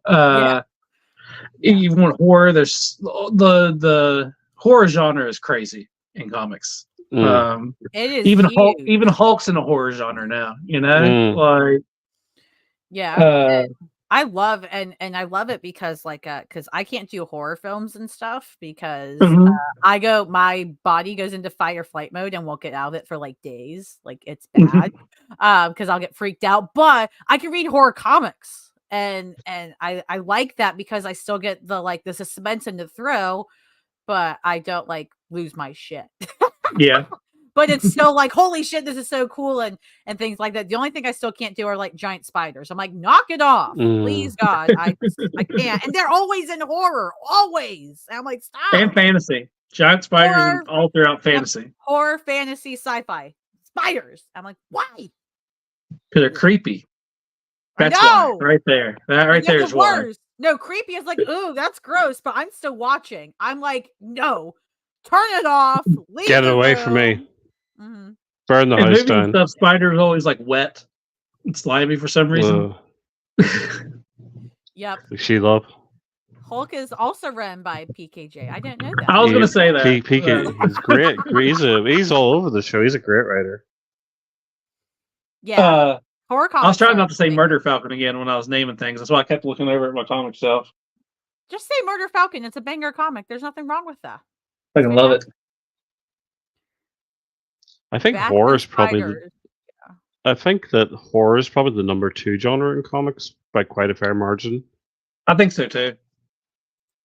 You want horror, there's the horror genre is crazy in comics. It is even Hulk's in the horror genre now, like I love and I love it because because I can't do horror films and stuff because my body goes into fight or flight mode and won't get out of it for like days. Like it's bad because I'll get freaked out. But I can read horror comics and I like that because I still get the suspense and the thrill, but I don't lose my shit. Yeah. But it's still like, holy shit, this is so cool and things like that. The only thing I still can't do are giant spiders. I'm like, knock it off, please, God. I can't. And they're always in horror, always. And I'm like, stop. And fantasy, giant spiders, and all throughout fantasy, horror, fantasy, sci-fi, spiders. I'm like, why? Because they're creepy. That's why, right there. That right there is why. No, creepy is like, ooh, that's gross. But I'm still watching. I'm like, no, turn it off. Get it away from me. Mm-hmm. Burn the house down. Stuff, spider is always wet and slimy for some reason. Yep. She-Love. Hulk is also run by PKJ. I didn't know that. I was going to say that. PK, he's great. He's all over the show. He's a great writer. Yeah. Horror comics. I was trying not to say Murder Falcon again when I was naming things. That's why I kept looking over at my comic shelf. Just say Murder Falcon. It's a banger comic. There's nothing wrong with that. I can love it. I think horror is probably I think that horror is probably the number 2 genre in comics by quite a fair margin. I think so too.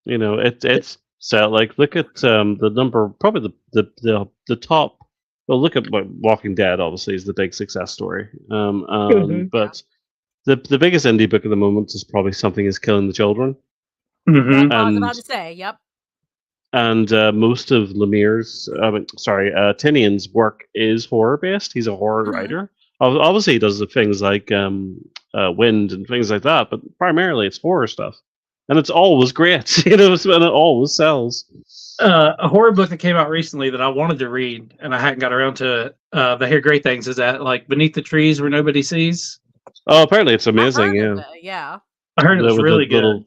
It's so look at the number, probably the top. Well, look at Walking Dead. Obviously, is the big success story. But the biggest indie book at the moment is probably Something Is Killing the Children. Mm-hmm. I was about to say, yep. And most of Tinian's work is horror based. He's a horror writer. Obviously, he does the things like Wind and things like that, but primarily it's horror stuff, and it's always great. And it always sells. A horror book that came out recently that I wanted to read and I hadn't got around to it. I hear great things. Is that Beneath the Trees Where Nobody Sees? Oh, apparently it's amazing. Yeah, I heard it was really good.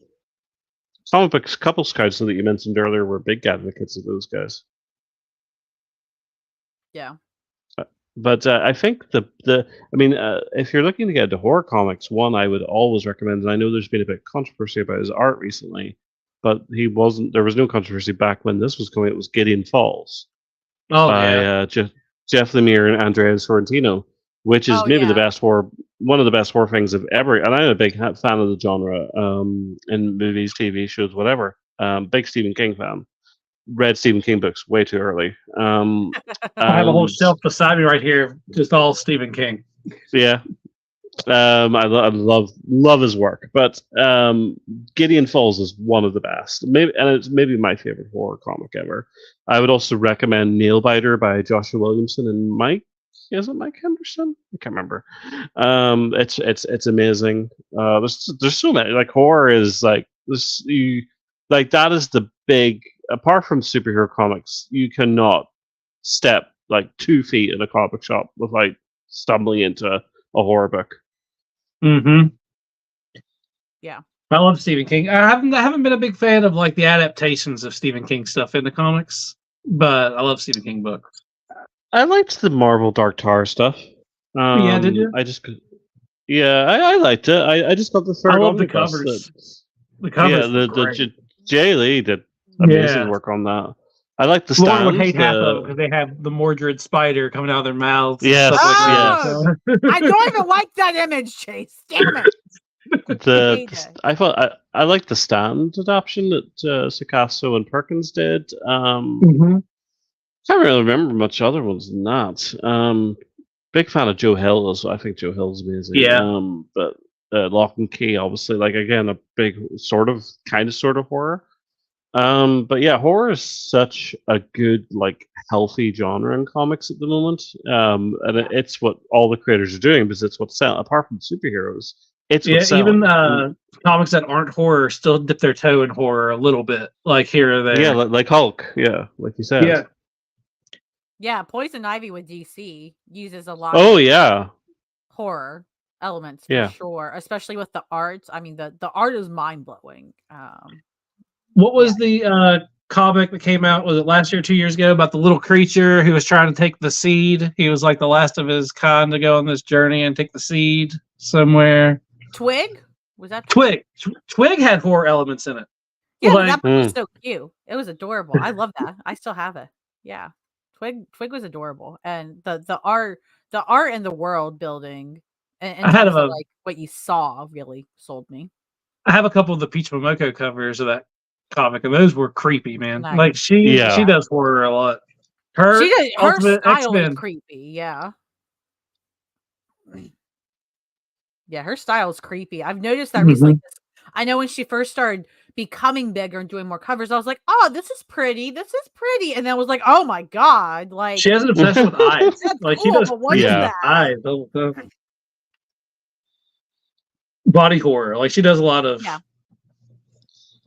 Comic books, couple scouts that you mentioned earlier were big advocates of those guys. Yeah. But I think if you're looking to get into horror comics, one I would always recommend, and I know there's been a bit of controversy about his art recently, but there was no controversy back when this was coming. It was Gideon Falls by Jeff Lemire and Andrea Sorrentino, which is the best horror, one of the best horror things I've ever. And I'm a big fan of the genre in movies, TV shows, whatever. Big Stephen King fan. Read Stephen King books way too early. I have a whole shelf beside me right here, just all Stephen King. Yeah. I love his work, but Gideon Falls is one of the best. It's maybe my favorite horror comic ever. I would also recommend Nailbiter by Joshua Williamson and Mike. Is it Mike Henderson? I can't remember. It's amazing. There's so many. Horror is this. That is the big. Apart from superhero comics, you cannot step 2 feet in a comic shop without stumbling into a horror book. Mm-hmm. Yeah. I love Stephen King. I haven't been a big fan of the adaptations of Stephen King stuff in the comics, but I love Stephen King books. I liked the Marvel Dark Tower stuff. Yeah, did you? I liked it. I just got the third. I love the covers. The covers. Yeah, Jay Lee did amazing work on that. I like the stands. Lauren would hate half of them because they have the Mordred spider coming out of their mouths. Yes, I don't even like that image, Chase. Damn it. I liked the stand adaptation that Sakasso and Perkins did. Can't really remember much other ones than that. Big fan of Joe Hill, I think Joe Hill's amazing. Yeah. But Lock and Key, obviously, again, a big sort of horror. But yeah, horror is such a good, healthy genre in comics at the moment. And it's what all the creators are doing because it's what's selling. Apart from superheroes, It's Yeah, what's selling. even comics that aren't horror still dip their toe in horror a little bit, like here or there. Yeah, like Hulk. Yeah, like you said. Yeah. Yeah, Poison Ivy with DC uses a lot Oh of yeah. horror elements for Yeah. sure, especially with the art. I mean, the art is mind blowing. What was the comic that came out? Was it last year, 2 years ago, about the little creature who was trying to take the seed? He was like the last of his kind to go on this journey and take the seed somewhere. Twig? Was that Twig? Twig had horror elements in it. Yeah, Like- that book was so cute. It was adorable. I love that. I still have it. Yeah. Twig was adorable. And the art and the world building and I had terms of, a- like what you saw really sold me. I have a couple of the Peach Momoko covers of that comic, and those were creepy, man. Nice. Like she Yeah. does horror a lot. Her Her Ultimate style X-Men. is creepy, yeah. Yeah, her style is creepy. I've noticed that recently. I know when she first started becoming bigger and doing more covers, I was like, "Oh, this is pretty. This is pretty." And then I was like, "Oh my god!" Like She has an obsession with eyes. that's Like cool, she does but what is Yeah. that? eyes. Body horror. Like she does a lot of. Yeah.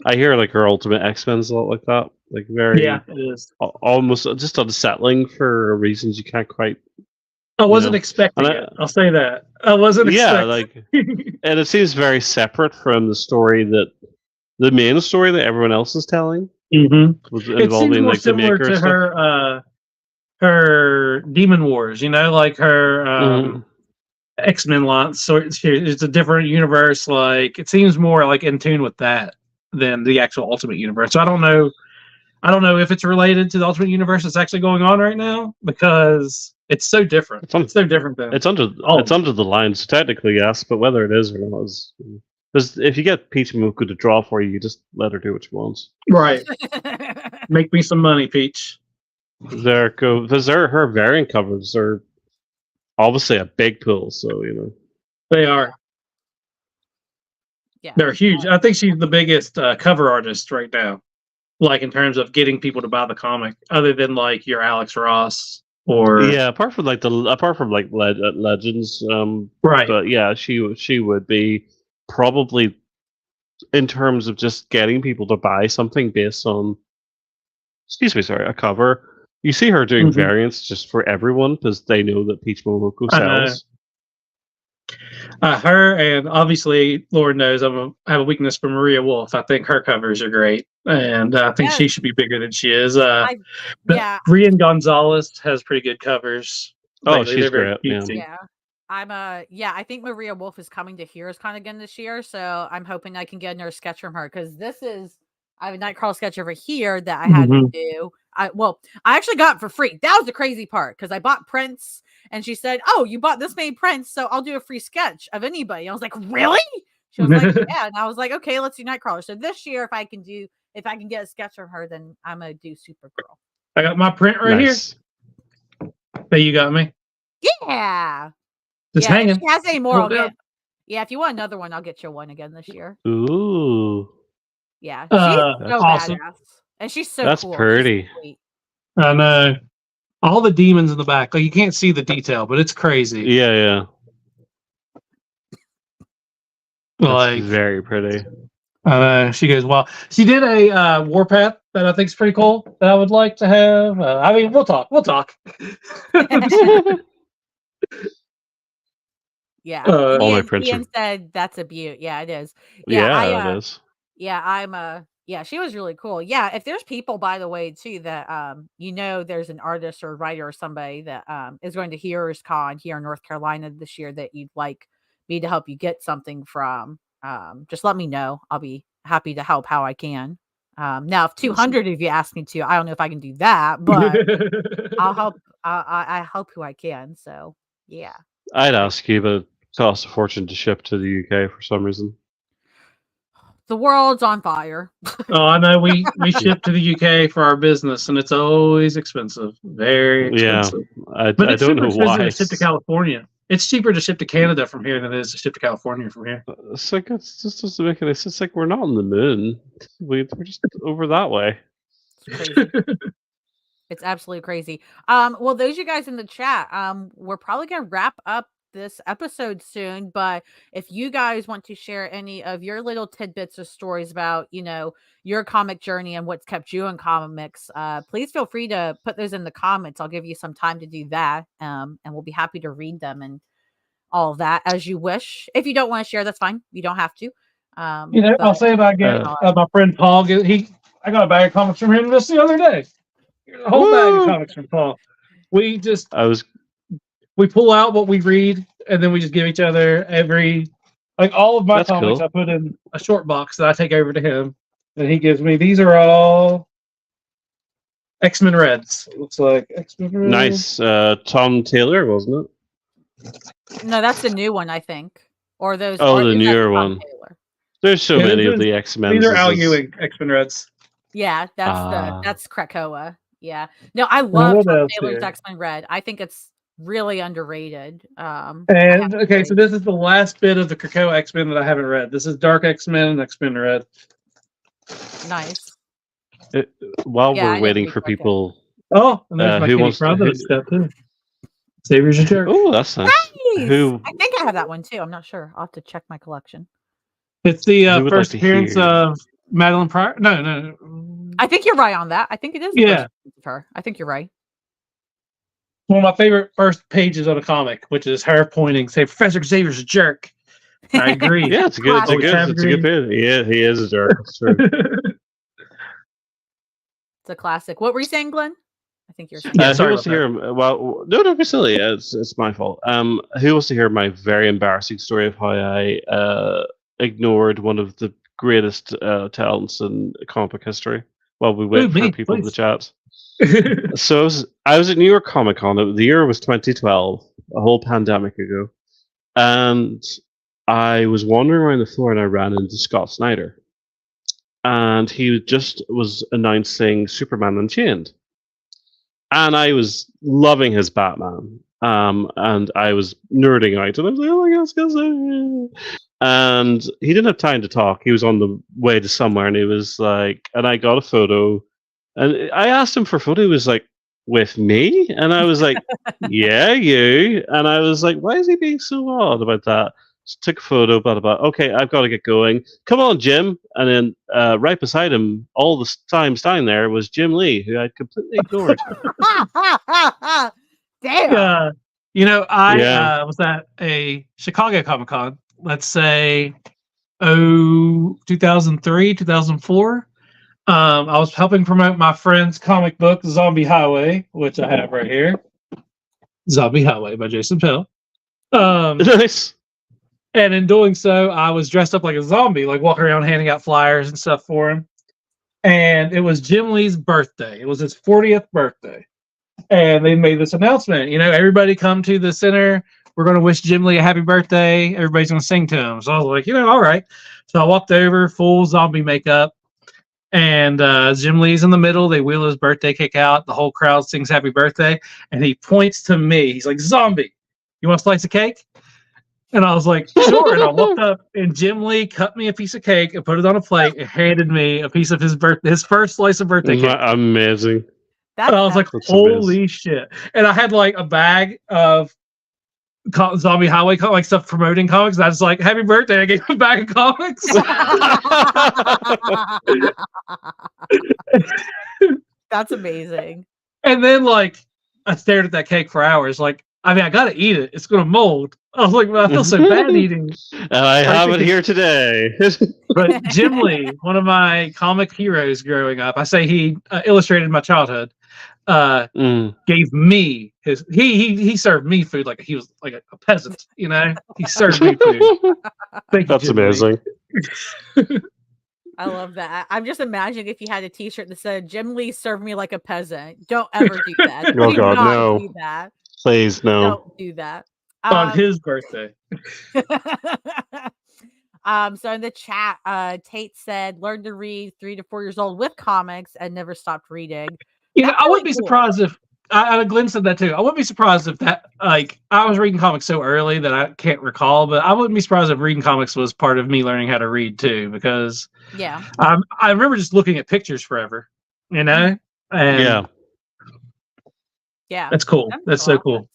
I hear like her Ultimate X-Men's a lot like that. Like very Yeah, it is. almost just unsettling for reasons you can't quite. I wasn't know, expecting and it. I'll say that. I wasn't Yeah, expecting like, and it seems very separate from the story the main story that everyone else is telling. Was It seems involving more like the similar maker to stuff. her Demon Wars, like her Mhm. X-Men line. So it's a different universe. Like it seems more like in tune with that than the actual Ultimate Universe. So I don't know if it's related to the Ultimate Universe that's actually going on right now because it's so different. It's so different than It's under the lines technically, yes, but whether it is or not is because if you get Peach Momoko to draw for you, you just let her do what she wants. right. Make me some money, Peach. Her variant covers are obviously a big pull, so They are. Yeah. They're huge. I think she's the biggest cover artist right now, like in terms of getting people to buy the comic, other than like your Alex Ross or yeah. Apart from Legends, right. but yeah, she would be probably in terms of just getting people to buy something based on, a cover. You see her doing variants just for everyone because they know that Peach Momoko sells. Her and obviously, Lord knows I have a weakness for Maria Wolf. I think her covers are great, and I think she should be bigger than she is. Rian Gonzalez has pretty good covers. Oh, lately. she's They're very great. cutesy. Yeah. I think Maria Wolf is coming to HeroesCon again this year, so I'm hoping I can get another sketch from her because I have a Nightcrawler sketch over here that I had to do. I actually got it for free. That was the crazy part because I bought prints and she said, "Oh, you bought this many prints, so I'll do a free sketch of anybody." I was like, "Really?" She was like, "Yeah," and I was like, "Okay, let's do Nightcrawler." So this year, if I can get a sketch from her, then I'm gonna do Supergirl. I got my print right here. Hey, you got me. Yeah. Just hanging. If she has any more, Well, I'll get. Yeah, if you want another one, I'll get you one again this year. Ooh. Yeah, she's so awesome. badass, and she's so That's cool. pretty. She's sweet. I know. All the demons in the back, like you can't see the detail, but it's crazy. Yeah. Like That's very pretty. She goes, well, she did a Warpath that I think is pretty cool that I would like to have. I mean, we'll talk. Yeah. All my prints Ian are- said that's a beaut. Yeah, it is. Yeah, it is. Yeah, she was really cool. Yeah, if there's people, by the way, too, that there's an artist or writer or somebody that is going to HeroesCon here in North Carolina this year that you'd like me to help you get something from, just let me know. I'll be happy to help how I can. Now, if 200 of you ask me to, I don't know if I can do that, but I'll help. I help who I can. So yeah. I'd ask you, but it costs a fortune to ship to the UK for some reason. The world's on fire. Oh, I know. We ship to the UK for our business, and it's always expensive. Very expensive. Yeah, But it's don't know super expensive why. to ship to California. It's cheaper to ship to Canada from here than it is to ship to California from here. It's like it just doesn't make any sense. It's like we're not on the moon. We're just over that way. It's crazy. It's absolutely crazy. Well, those of you guys in the chat, we're probably gonna wrap up this episode soon, but if you guys want to share any of your little tidbits or stories about, your comic journey and what's kept you in comics, please feel free to put those in the comments. I'll give you some time to do that. And we'll be happy to read them and all of that as you wish. If you don't want to share, that's fine. You don't have to. I'll say if I get my friend Paul, I got a bag of comics from him just the other day. A whole bag of comics from Paul. We pull out what we read, and then we just give each other all of my comics. Cool. I put in a short box that I take over to him, and he gives me. These are all X-Men Reds. It looks like X-Men Reds. Nice. Tom Taylor, wasn't it? No, that's the new one, I think. Or those. Oh, the newer one. Taylor. There's so many of the X-Men. These are Al Ewing X-Men Reds. Yeah, that's Krakoa. Yeah. No, I love Tom Taylor's X-Men Red. I think it's really underrated. So this is the last bit of the Krakoa X-Men that I haven't read. This is Dark X-Men and X-Men Red. Nice. While we're waiting for people, and there's my Kitty Pryde stuff too. Savior's a Jerk. Oh, that's nice. I think I have that one too. I'm not sure. I'll have to check my collection. It's the first appearance of Madeline Pryor. No. I think you're right on that. I think it is. Yeah. Her. I think you're right. One of my favorite first pages of a comic, which is her pointing, say, Professor Xavier's a jerk. I agree. Yeah, it's a good bit. Yeah, he is a jerk. It's true. It's a classic. What were you saying, Glenn? I think you're saying. Who wants to hear? Well, no, don't be silly. It's my fault. Who wants to hear my very embarrassing story of how I ignored one of the greatest talents in comic history while we wait for people to chat? So I was at New York Comic Con. The year was 2012, a whole pandemic ago, and I was wandering around the floor and I ran into Scott Snyder, and he just was announcing Superman Unchained, and I was loving his Batman, and I was nerding out, and I was like, oh my gosh, and he didn't have time to talk. He was on the way to somewhere, and he was like, and I got a photo. And I asked him for a photo. He was like, with me? And I was like, yeah, you. And I was like, why is he being so odd about that? Just took a photo, blah, blah, blah. Okay, I've got to get going. Come on, Jim. And then right beside him, all the time standing there, was Jim Lee, who I'd completely ignored. Damn. I was at a Chicago Comic Con, let's say, 2003, 2004. I was helping promote my friend's comic book, Zombie Highway, which I have right here. Zombie Highway by Jason Pell. Nice. And in doing so, I was dressed up like a zombie, like walking around handing out flyers and stuff for him. And it was Jim Lee's birthday. It was his 40th birthday. And they made this announcement, everybody come to the center. We're going to wish Jim Lee a happy birthday. Everybody's going to sing to him. So I was like, all right. So I walked over, full zombie makeup. And Jim Lee's in the middle. They wheel his birthday cake out. The whole crowd sings happy birthday. And he points to me. He's like, zombie, you want a slice of cake? And I was like, sure. And I walked up, and Jim Lee cut me a piece of cake and put it on a plate and handed me a piece of his first slice of birthday cake. Amazing. And I was like, holy shit. And I had like a bag of Zombie Highway like stuff promoting comics. I was like, happy birthday. I gave him a bag of comics. That's amazing. And then I stared at that cake for hours. I gotta eat it. It's gonna mold. I was like, I feel so bad eating. And I have it here today. But Jim Lee, one of my comic heroes growing up, I say he illustrated my childhood. Gave me he served me food like he was like a peasant, He served me food. That's amazing. I love that. I'm just imagining if you had a t-shirt that said Jim Lee served me like a peasant. Don't ever do that. Oh God, no. Do that. Please, no. Don't do that. On his birthday. So in the chat, Tate said, learn to read 3 to 4 years old with comics and never stopped reading. I wouldn't be surprised if Glenn said that too. I wouldn't be surprised if that I was reading comics so early that I can't recall, but I wouldn't be surprised if reading comics was part of me learning how to read too, because I remember just looking at pictures forever, and yeah, that's cool. That's so cool.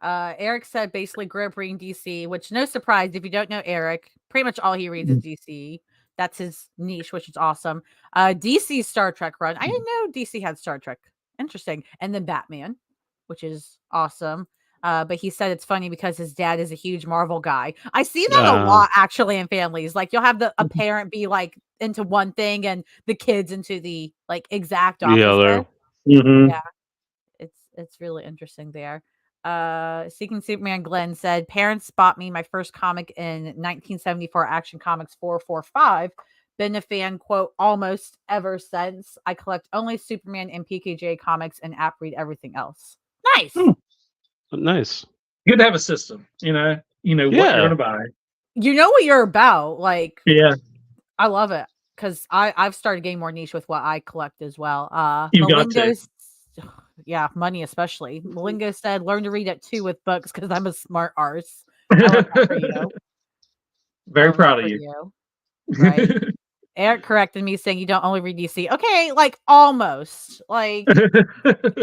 Eric said basically grew up reading DC, which no surprise if you don't know Eric. Pretty much all he reads is DC. That's his niche, which is awesome. DC Star Trek run. I didn't know DC had Star Trek. Interesting. And then Batman, which is awesome. But he said it's funny because his dad is a huge Marvel guy. I see that a lot actually in families. Like you'll have a parent be like into one thing and the kids into the like exact opposite. Yeah, it's really interesting there. Seeking Superman Glenn said parents bought me my first comic in 1974 Action Comics 445. Been a fan, quote, almost ever since. I collect only Superman and PKJ comics and app read everything else. Nice. Nice. Good to have a system, you know what you're gonna buy. You know what you're about. Like, yeah, I love it because I've started getting more niche with what I collect as well. Yeah, money especially. Malingo said, learn to read at 2 with books because I'm a smart arse. I love that for you. Very proud of you. Right. Eric corrected me saying you don't only read DC. Okay, like almost. Like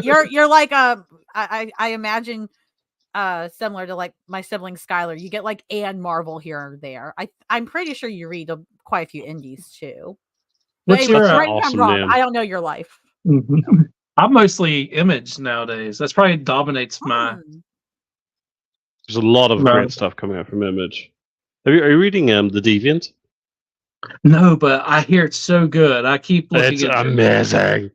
you're like I imagine similar to like my sibling Skylar. You get like and Marvel here or there. I'm pretty sure you read quite a few indies too. What's your awesome name? I don't know your life. I'm mostly Image nowadays. That's probably dominates my. There's a lot of great stuff coming out from Image. Are you reading The Deviant? No, but I hear it's so good. I keep looking. It's amazing.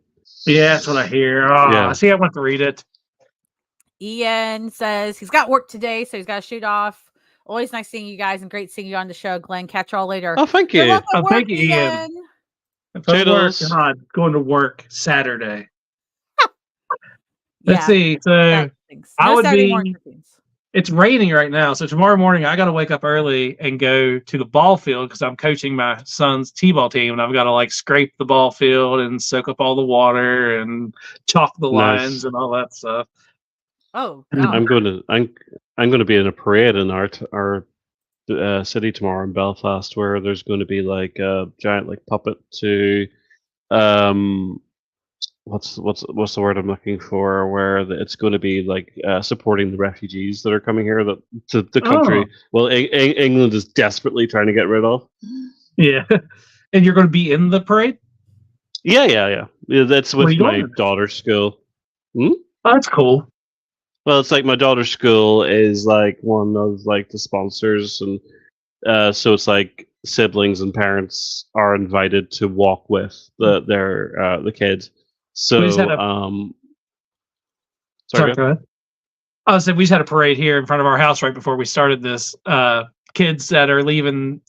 Yeah, that's what I hear. Oh, see, I want to read it. Ian says he's got work today, so he's got to shoot off. Always nice seeing you guys and great seeing you on the show, Glenn. Catch y'all later. Oh, thank you. Thank you, Ian. I'm going to work Saturday. Let's see. So I would be. It's raining right now, so tomorrow morning I got to wake up early and go to the ball field because I'm coaching my son's t-ball team, and I've got to like scrape the ball field and soak up all the water and chalk the lines and all that stuff. Oh, I'm going to be in a parade in our city tomorrow in Belfast, where there's going to be like a giant like puppet to what's the word I'm looking for? Where it's going to be like supporting the refugees that are coming here to the country. Well, England is desperately trying to get rid of. Yeah, and you're going to be in the parade. Yeah. That's with my daughter's school. Oh, that's cool. Well, it's like my daughter's school is like one of like the sponsors, and so it's like siblings and parents are invited to walk with the kids. So, sorry, go ahead. I said we just had a parade here in front of our house right before we started this. Kids that are leaving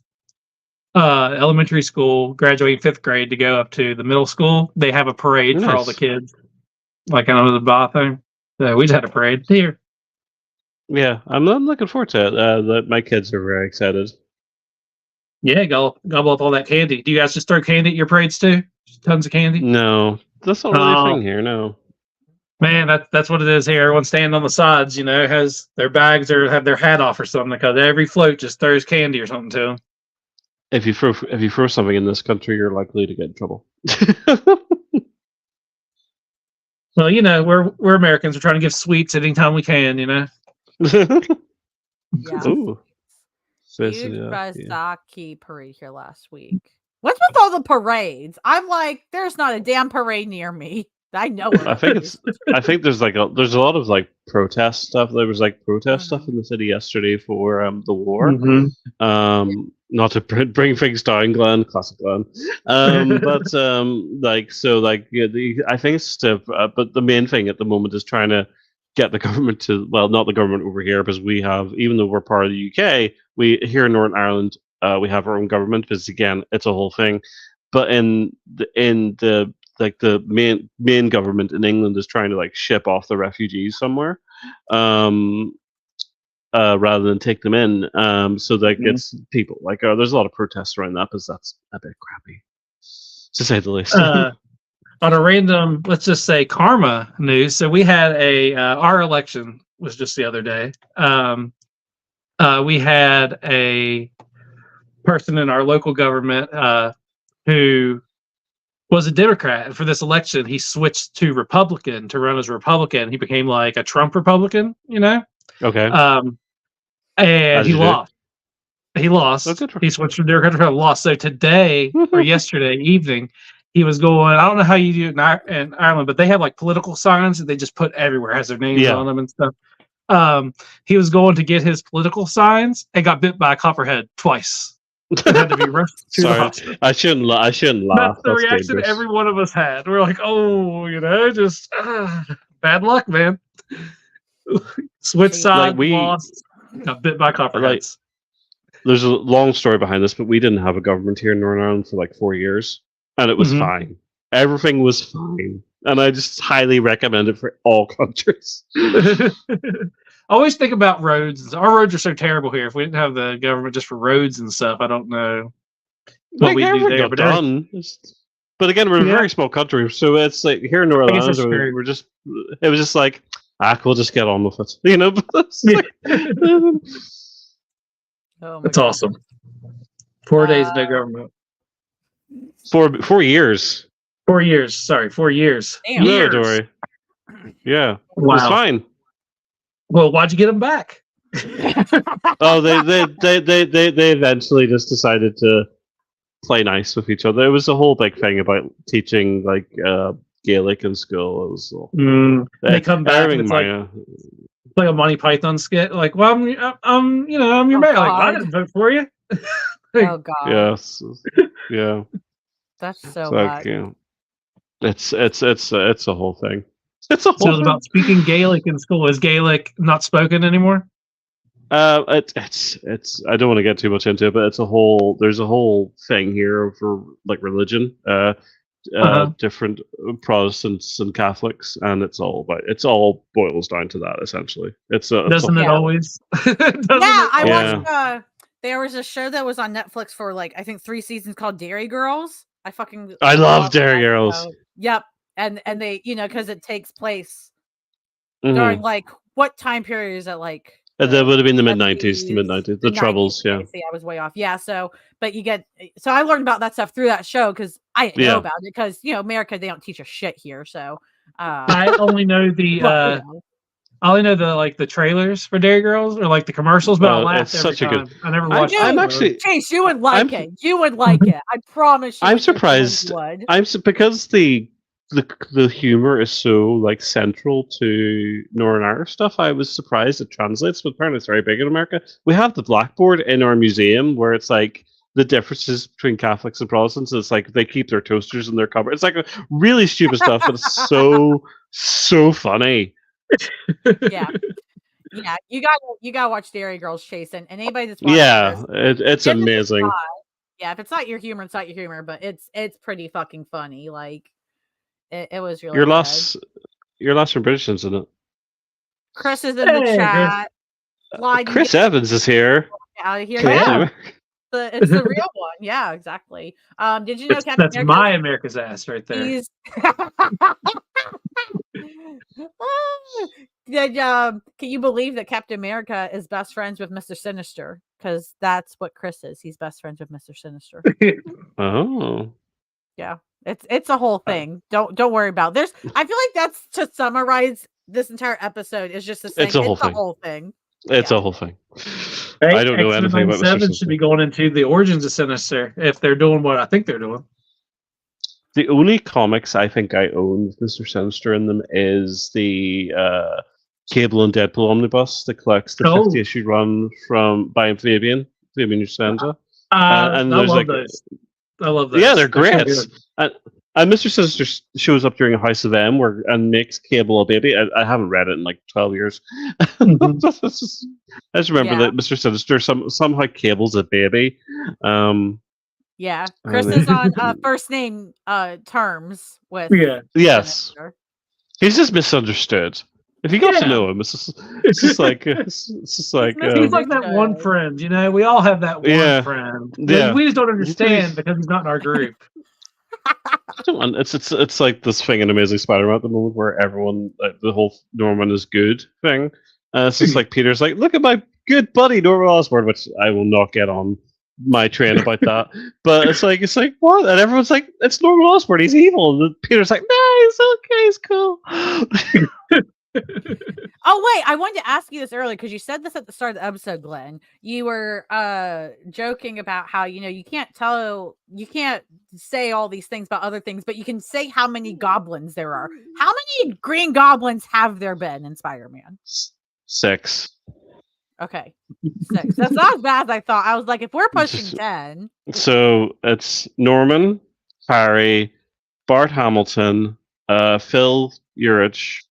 elementary school, graduating 5th grade to go up to the middle school, they have a parade for all the kids, like kind of the bar thing. So we just had a parade here. Yeah, I'm looking forward to it. My kids are very excited. Yeah, gobble up all that candy. Do you guys just throw candy at your parades too? Tons of candy? No. That's not really a thing here, no. Man, that's what it is here. Everyone's standing on the sides, has their bags or have their hat off or something, because every float just throws candy or something to them. If you throw something in this country, you're likely to get in trouble. Well, we're Americans. We're trying to give sweets anytime we can, Yeah. Ooh. Huge Razaki parade here last week. What's with all the parades? I'm like, there's not a damn parade near me. I know it. I think there's a lot of like protest stuff. There was like protest stuff in the city yesterday for the war. Not to bring things down, Glenn, classic Glenn. But I think it's still. But the main thing at the moment is trying to get the government to, well, not the government over here, because we have, even though we're part of the UK, we here in Northern Ireland. We have our own government, because again, it's a whole thing. But in the main government in England is trying to like ship off the refugees somewhere, rather than take them in. So that gets people like there's a lot of protests around that, because that's a bit crappy, to say the least. On a random, let's just say, karma news. So we had our election was just the other day. We had a person in our local government who was a Democrat, and for this election he switched to Republican to run as a Republican. He became like a Trump Republican, Okay. And he lost. He lost. He switched from Derek Hunter and lost. So today or yesterday evening, he was going. I don't know how you do it in Ireland, but they have like political signs that they just put everywhere, has their names on them and stuff. He was going to get his political signs and got bit by a copperhead twice. And had to be rushed to the hospital. I shouldn't laugh. That's the reaction dangerous. Every one of us had. We're like, oh, just bad luck, man. Switch sides, lost, got bit by copperheads. There's a long story behind this, but we didn't have a government here in Northern Ireland for like 4 years, and it was fine. Everything was fine, and I just highly recommend it for all countries. I always think about roads. Our roads are so terrible here. If we didn't have the government just for roads and stuff, I don't know what we do there. But again, we're a very small country, so it's like here in Northern Ireland, it was just like, we'll just get on with it, That's awesome. 4 days, no government. 4 years. 4 years. Sorry, 4 years. Damn. No, Dory. Yeah. Wow. It was fine. Well, why'd you get them back? They eventually just decided to play nice with each other. It was a whole big thing about teaching like Gaelic in school. It was they come back and it's like a Monty Python skit. Like, well, I'm your man. Like, I didn't vote for you. Oh God. Yes. Yeah. That's so like, it's a whole thing. It's about speaking Gaelic in school. Is Gaelic not spoken anymore? It's I don't want to get too much into it, but there's a whole thing here for like religion. Different Protestants and Catholics, and it all boils down to that essentially. Doesn't it always? I watched. There was a show that was on Netflix for like I think 3 seasons called Dairy Girls. I love Dairy Girls. Yep, and they because it takes place during like what time period is it like? That would have been the mid-90s, the Troubles, yeah. See, I was way off. Yeah, so I learned about that stuff through that show because I didn't know about it because America, they don't teach us shit here. So I only know the trailers for Dairy Girls or like the commercials, but I laughed every time. I never watched it. Chase, you would like it. You would like it. I promise you. I'm surprised. Because the humor is so like central to Northern Irish stuff. I was surprised it translates, but apparently it's very big in America. We have the blackboard in our museum where it's like the differences between Catholics and Protestants. It's like they keep their toasters in their cupboard. It's like a really stupid stuff, but it's so funny. Yeah, you gotta watch Dairy Girls, Chase, and anybody that's watching it's amazing. If it's not your humor, it's not your humor, but it's pretty fucking funny. Like. It was really your last from British, isn't it? Chris is in the chat. Chris Evans is here. Out of here. Yeah. It's the real one. Yeah, exactly. Did you know that's my America's ass right there. Can you believe that Captain America is best friends with Mr. Sinister? Because that's what Chris is. He's best friends with Mr. Sinister. Oh. Yeah. It's a whole thing. Don't worry about this. I feel like that's to summarize this entire episode is just the same. It's a whole thing. It's a whole thing. Right? I don't know anything about Mr. Sinister. Should be going into the origins of Sinister if they're doing what I think they're doing. The only comics I think I own with Mr. Sinister in them is the Cable and Deadpool omnibus that collects the 50 issue run by Fabian Ustenza. And I love those. I love those. Yeah, they're great. And Mr. Sinister shows up during a House of M and makes Cable a baby. I haven't read it in like 12 years. I just remember that Mr. Sinister somehow Cable's a baby. Chris is on first name terms with. Yes. He's just misunderstood. If you get to know him, it's just like he's like that one friend. We all have that one friend. Yeah. We just don't understand because he's not in our group. It's like this thing in Amazing Spider-Man at the moment where everyone, like, the whole Norman is good thing. It's just like Peter's like, look at my good buddy Norman Osborn, which I will not get on my train about that. But it's like what? And everyone's like, it's Norman Osborn, he's evil. And Peter's like, no, he's okay, he's cool. Oh wait, I wanted to ask you this earlier because you said this at the start of the episode, Glenn. You were joking about how you can't say all these things about other things, but you can say how many goblins there are. How many green goblins have there been in Spider-Man? 6. Okay, 6. That's not as bad as I thought. I was like, if we're pushing 10. So it's Norman, Harry, Bart Hamilton, Phil Urich,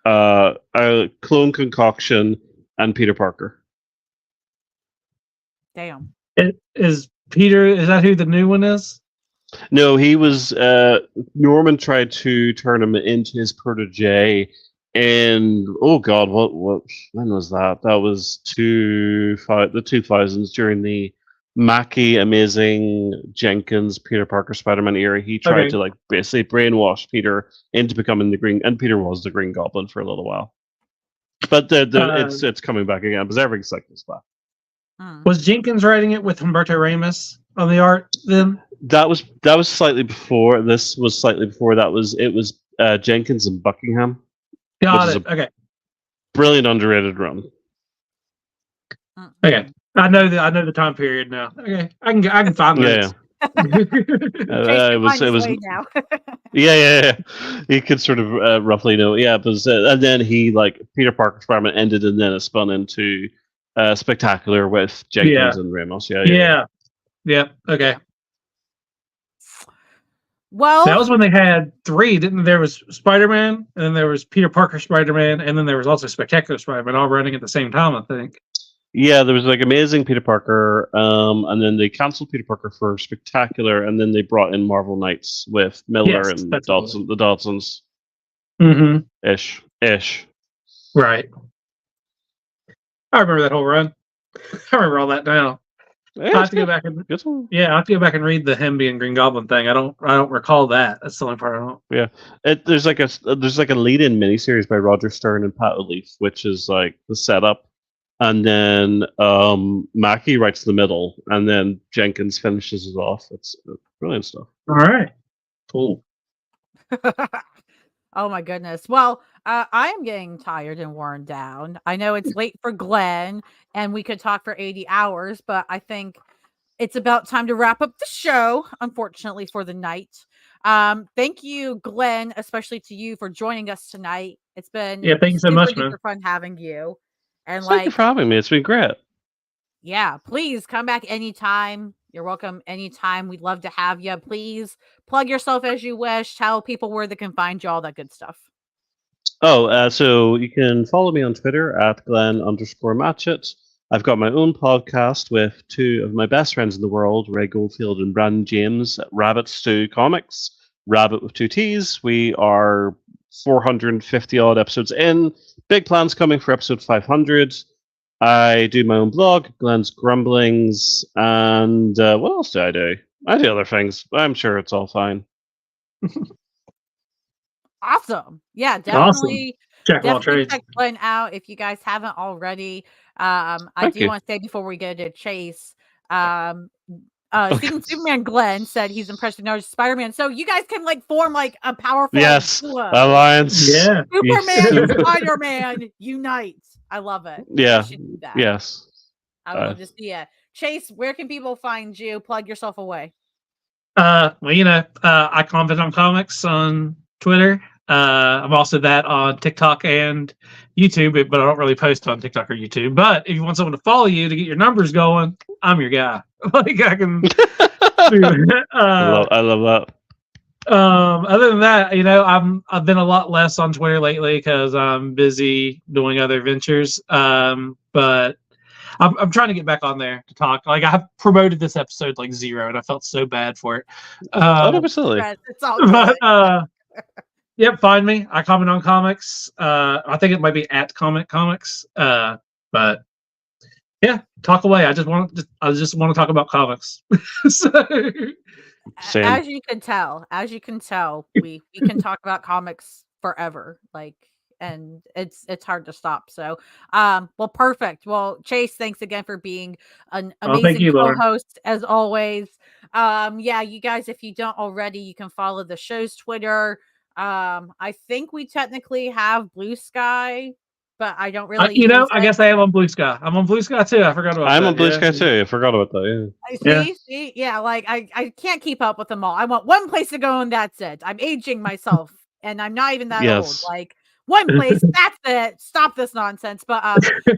Clone Concoction, and Peter Parker. Damn. Is that who the new one is? No, he was. Norman tried to turn him into his protege, and oh god, what? When was that? That was the 2000s during the Mackie, Amazing, Jenkins, Peter Parker, Spider-Man era. He tried to basically brainwash Peter into becoming the Green, and Peter was the Green Goblin for a little while. But it's coming back again because everything's like this back. Was Jenkins writing it with Humberto Ramos on the art then? That was slightly before. This was slightly before. It was Jenkins and Buckingham. Got it. Okay. Brilliant underrated run. Okay. I know the time period now. Okay. I can find this. It was now. yeah. You could sort of roughly know. Yeah, but and then Peter Parker Spider-Man ended, and then it spun into Spectacular with Jenkins and Ramos. Yeah. Okay. Well, that was when they had 3, didn't there? Was Spider-Man, and then there was Peter Parker Spider-Man, and then there was also Spectacular Spider-Man, all running at the same time, I think. Yeah, there was Amazing Peter Parker, and then they canceled Peter Parker for Spectacular, and then they brought in Marvel Knights with Miller and the Dodsons. Mm-hmm. Ish. Right. I remember that whole run. I remember all that now. Yeah, I have to go back and read the him being Green Goblin thing. I don't recall that. That's the only part I don't. Yeah, there's a lead-in miniseries by Roger Stern and Pat O'Leaf, which is the setup, and then Mackie writes the middle, and then Jenkins finishes it off. It's brilliant stuff. All right, cool. Oh my goodness. Well, I am getting tired and worn down. I know it's late for Glenn, and we could talk for 80 hours, but I think it's about time to wrap up the show, unfortunately, for the night. Thank you, Glenn, especially to you for joining us tonight. It's been thank you so much, man. Super fun having you. And thank you for having me. It's been great. Yeah, please come back anytime. You're welcome anytime. We'd love to have you. Please plug yourself as you wish. Tell people where they can find you, all that good stuff. Oh, so you can follow me on Twitter at Glenn_Matchett. I've got my own podcast with 2 of my best friends in the world, Ray Goldfield and Brandon James, at Rabbit Stew Comics, Rabbit with 2 T's. We are 450 odd episodes in. Big plans coming for episode 500. I do my own blog, Glenn's Grumblings, and what else do? I do other things. I'm sure it's all fine. Awesome. Yeah, definitely. Definitely check Glenn out if you guys haven't already. I do want to say before we get to Chase, Superman Glenn said he's impressed with Notice Spider-Man. So you guys can form a powerful alliance. Yeah. Superman and Spider-Man unite. I love it. Yeah. We should do that. Yes. I would love to see it. Chase, where can people find you? Plug yourself away. I comment on comics on Twitter. I'm also that on TikTok and YouTube, but I don't really post on TikTok or YouTube. But if you want someone to follow you to get your numbers going, I'm your guy. I can do it. I love that. Other than that, I've been a lot less on Twitter lately because I'm busy doing other ventures. But I'm trying to get back on there to talk. I have promoted this episode 0, and I felt so bad for it. Absolutely. It's all good. But, yep, find me. I comment on comics. I think it might be at Comic Comics. But yeah, talk away. I just want to talk about comics. Same. As you can tell, we can talk about comics forever. And it's hard to stop. So, well, perfect. Well, Chase, thanks again for being an amazing co-host as always. You guys, if you don't already, you can follow the show's Twitter. I think we technically have Blue Sky, but I don't really use I it. guess I am on Blue Sky. I'm on Blue Sky too. I forgot about that. I'm on Blue Sky too. I forgot about that. Yeah. See, yeah, like I can't keep up with them all. I want one place to go and that's it. I'm aging myself, and I'm not even that old. Yes. Like one place, that's it. Stop this nonsense. But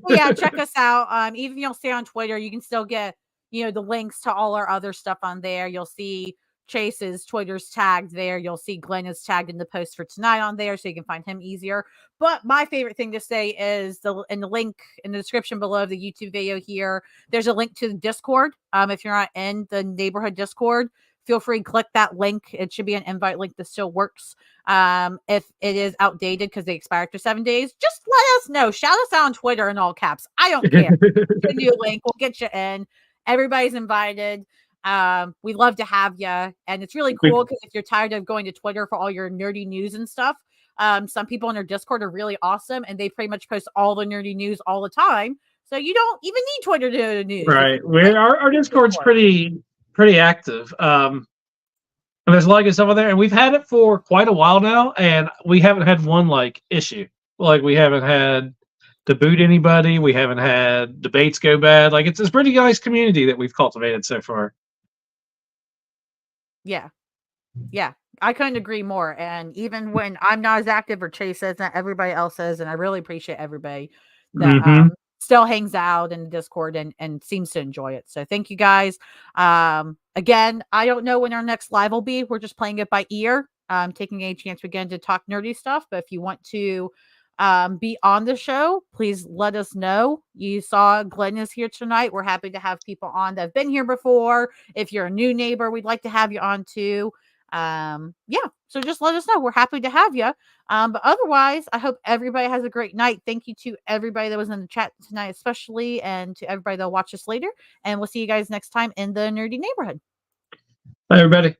yeah, check us out. Even if you don't stay on Twitter, you can still get the links to all our other stuff on there. You'll see Chase's Twitter's tagged there. You'll see Glenn is tagged in the post for tonight on there, so you can find him easier. But my favorite thing to say is in the link in the description below of the YouTube video here, there's a link to the Discord. If you're not in the neighborhood Discord, feel free to click that link. It should be an invite link that still works. If it is outdated because they expire after 7 days, just let us know. Shout us out on Twitter in all caps. I don't care. Send you a link. We'll get you in. Everybody's invited. We love to have you, and it's really cool because if you're tired of going to Twitter for all your nerdy news and stuff, some people in our Discord are really awesome, and they pretty much post all the nerdy news all the time, so you don't even need Twitter to know the news. Right. Our Discord's pretty active. And there's a lot of good stuff on there, and we've had it for quite a while now, and we haven't had one issue. Like we haven't had to boot anybody. We haven't had debates go bad. Like it's a pretty nice community that we've cultivated so far. Yeah. I couldn't agree more. And even when I'm not as active or Chase says that, everybody else says, and I really appreciate everybody that still hangs out in the Discord and seems to enjoy it. So thank you guys. Again, I don't know when our next live will be. We're just playing it by ear. Taking a chance again to talk nerdy stuff. But if you want to be on the show, please let us know. You saw Glenn is here tonight. We're happy to have people on that have been here before. If you're a new neighbor, we'd like to have you on too. So just let us know. We're happy to have you. But otherwise, I hope everybody has a great night. Thank you to everybody that was in the chat tonight, especially, and to everybody that'll watch us later. And we'll see you guys next time in the Nerdy Neighborhood. Bye, everybody.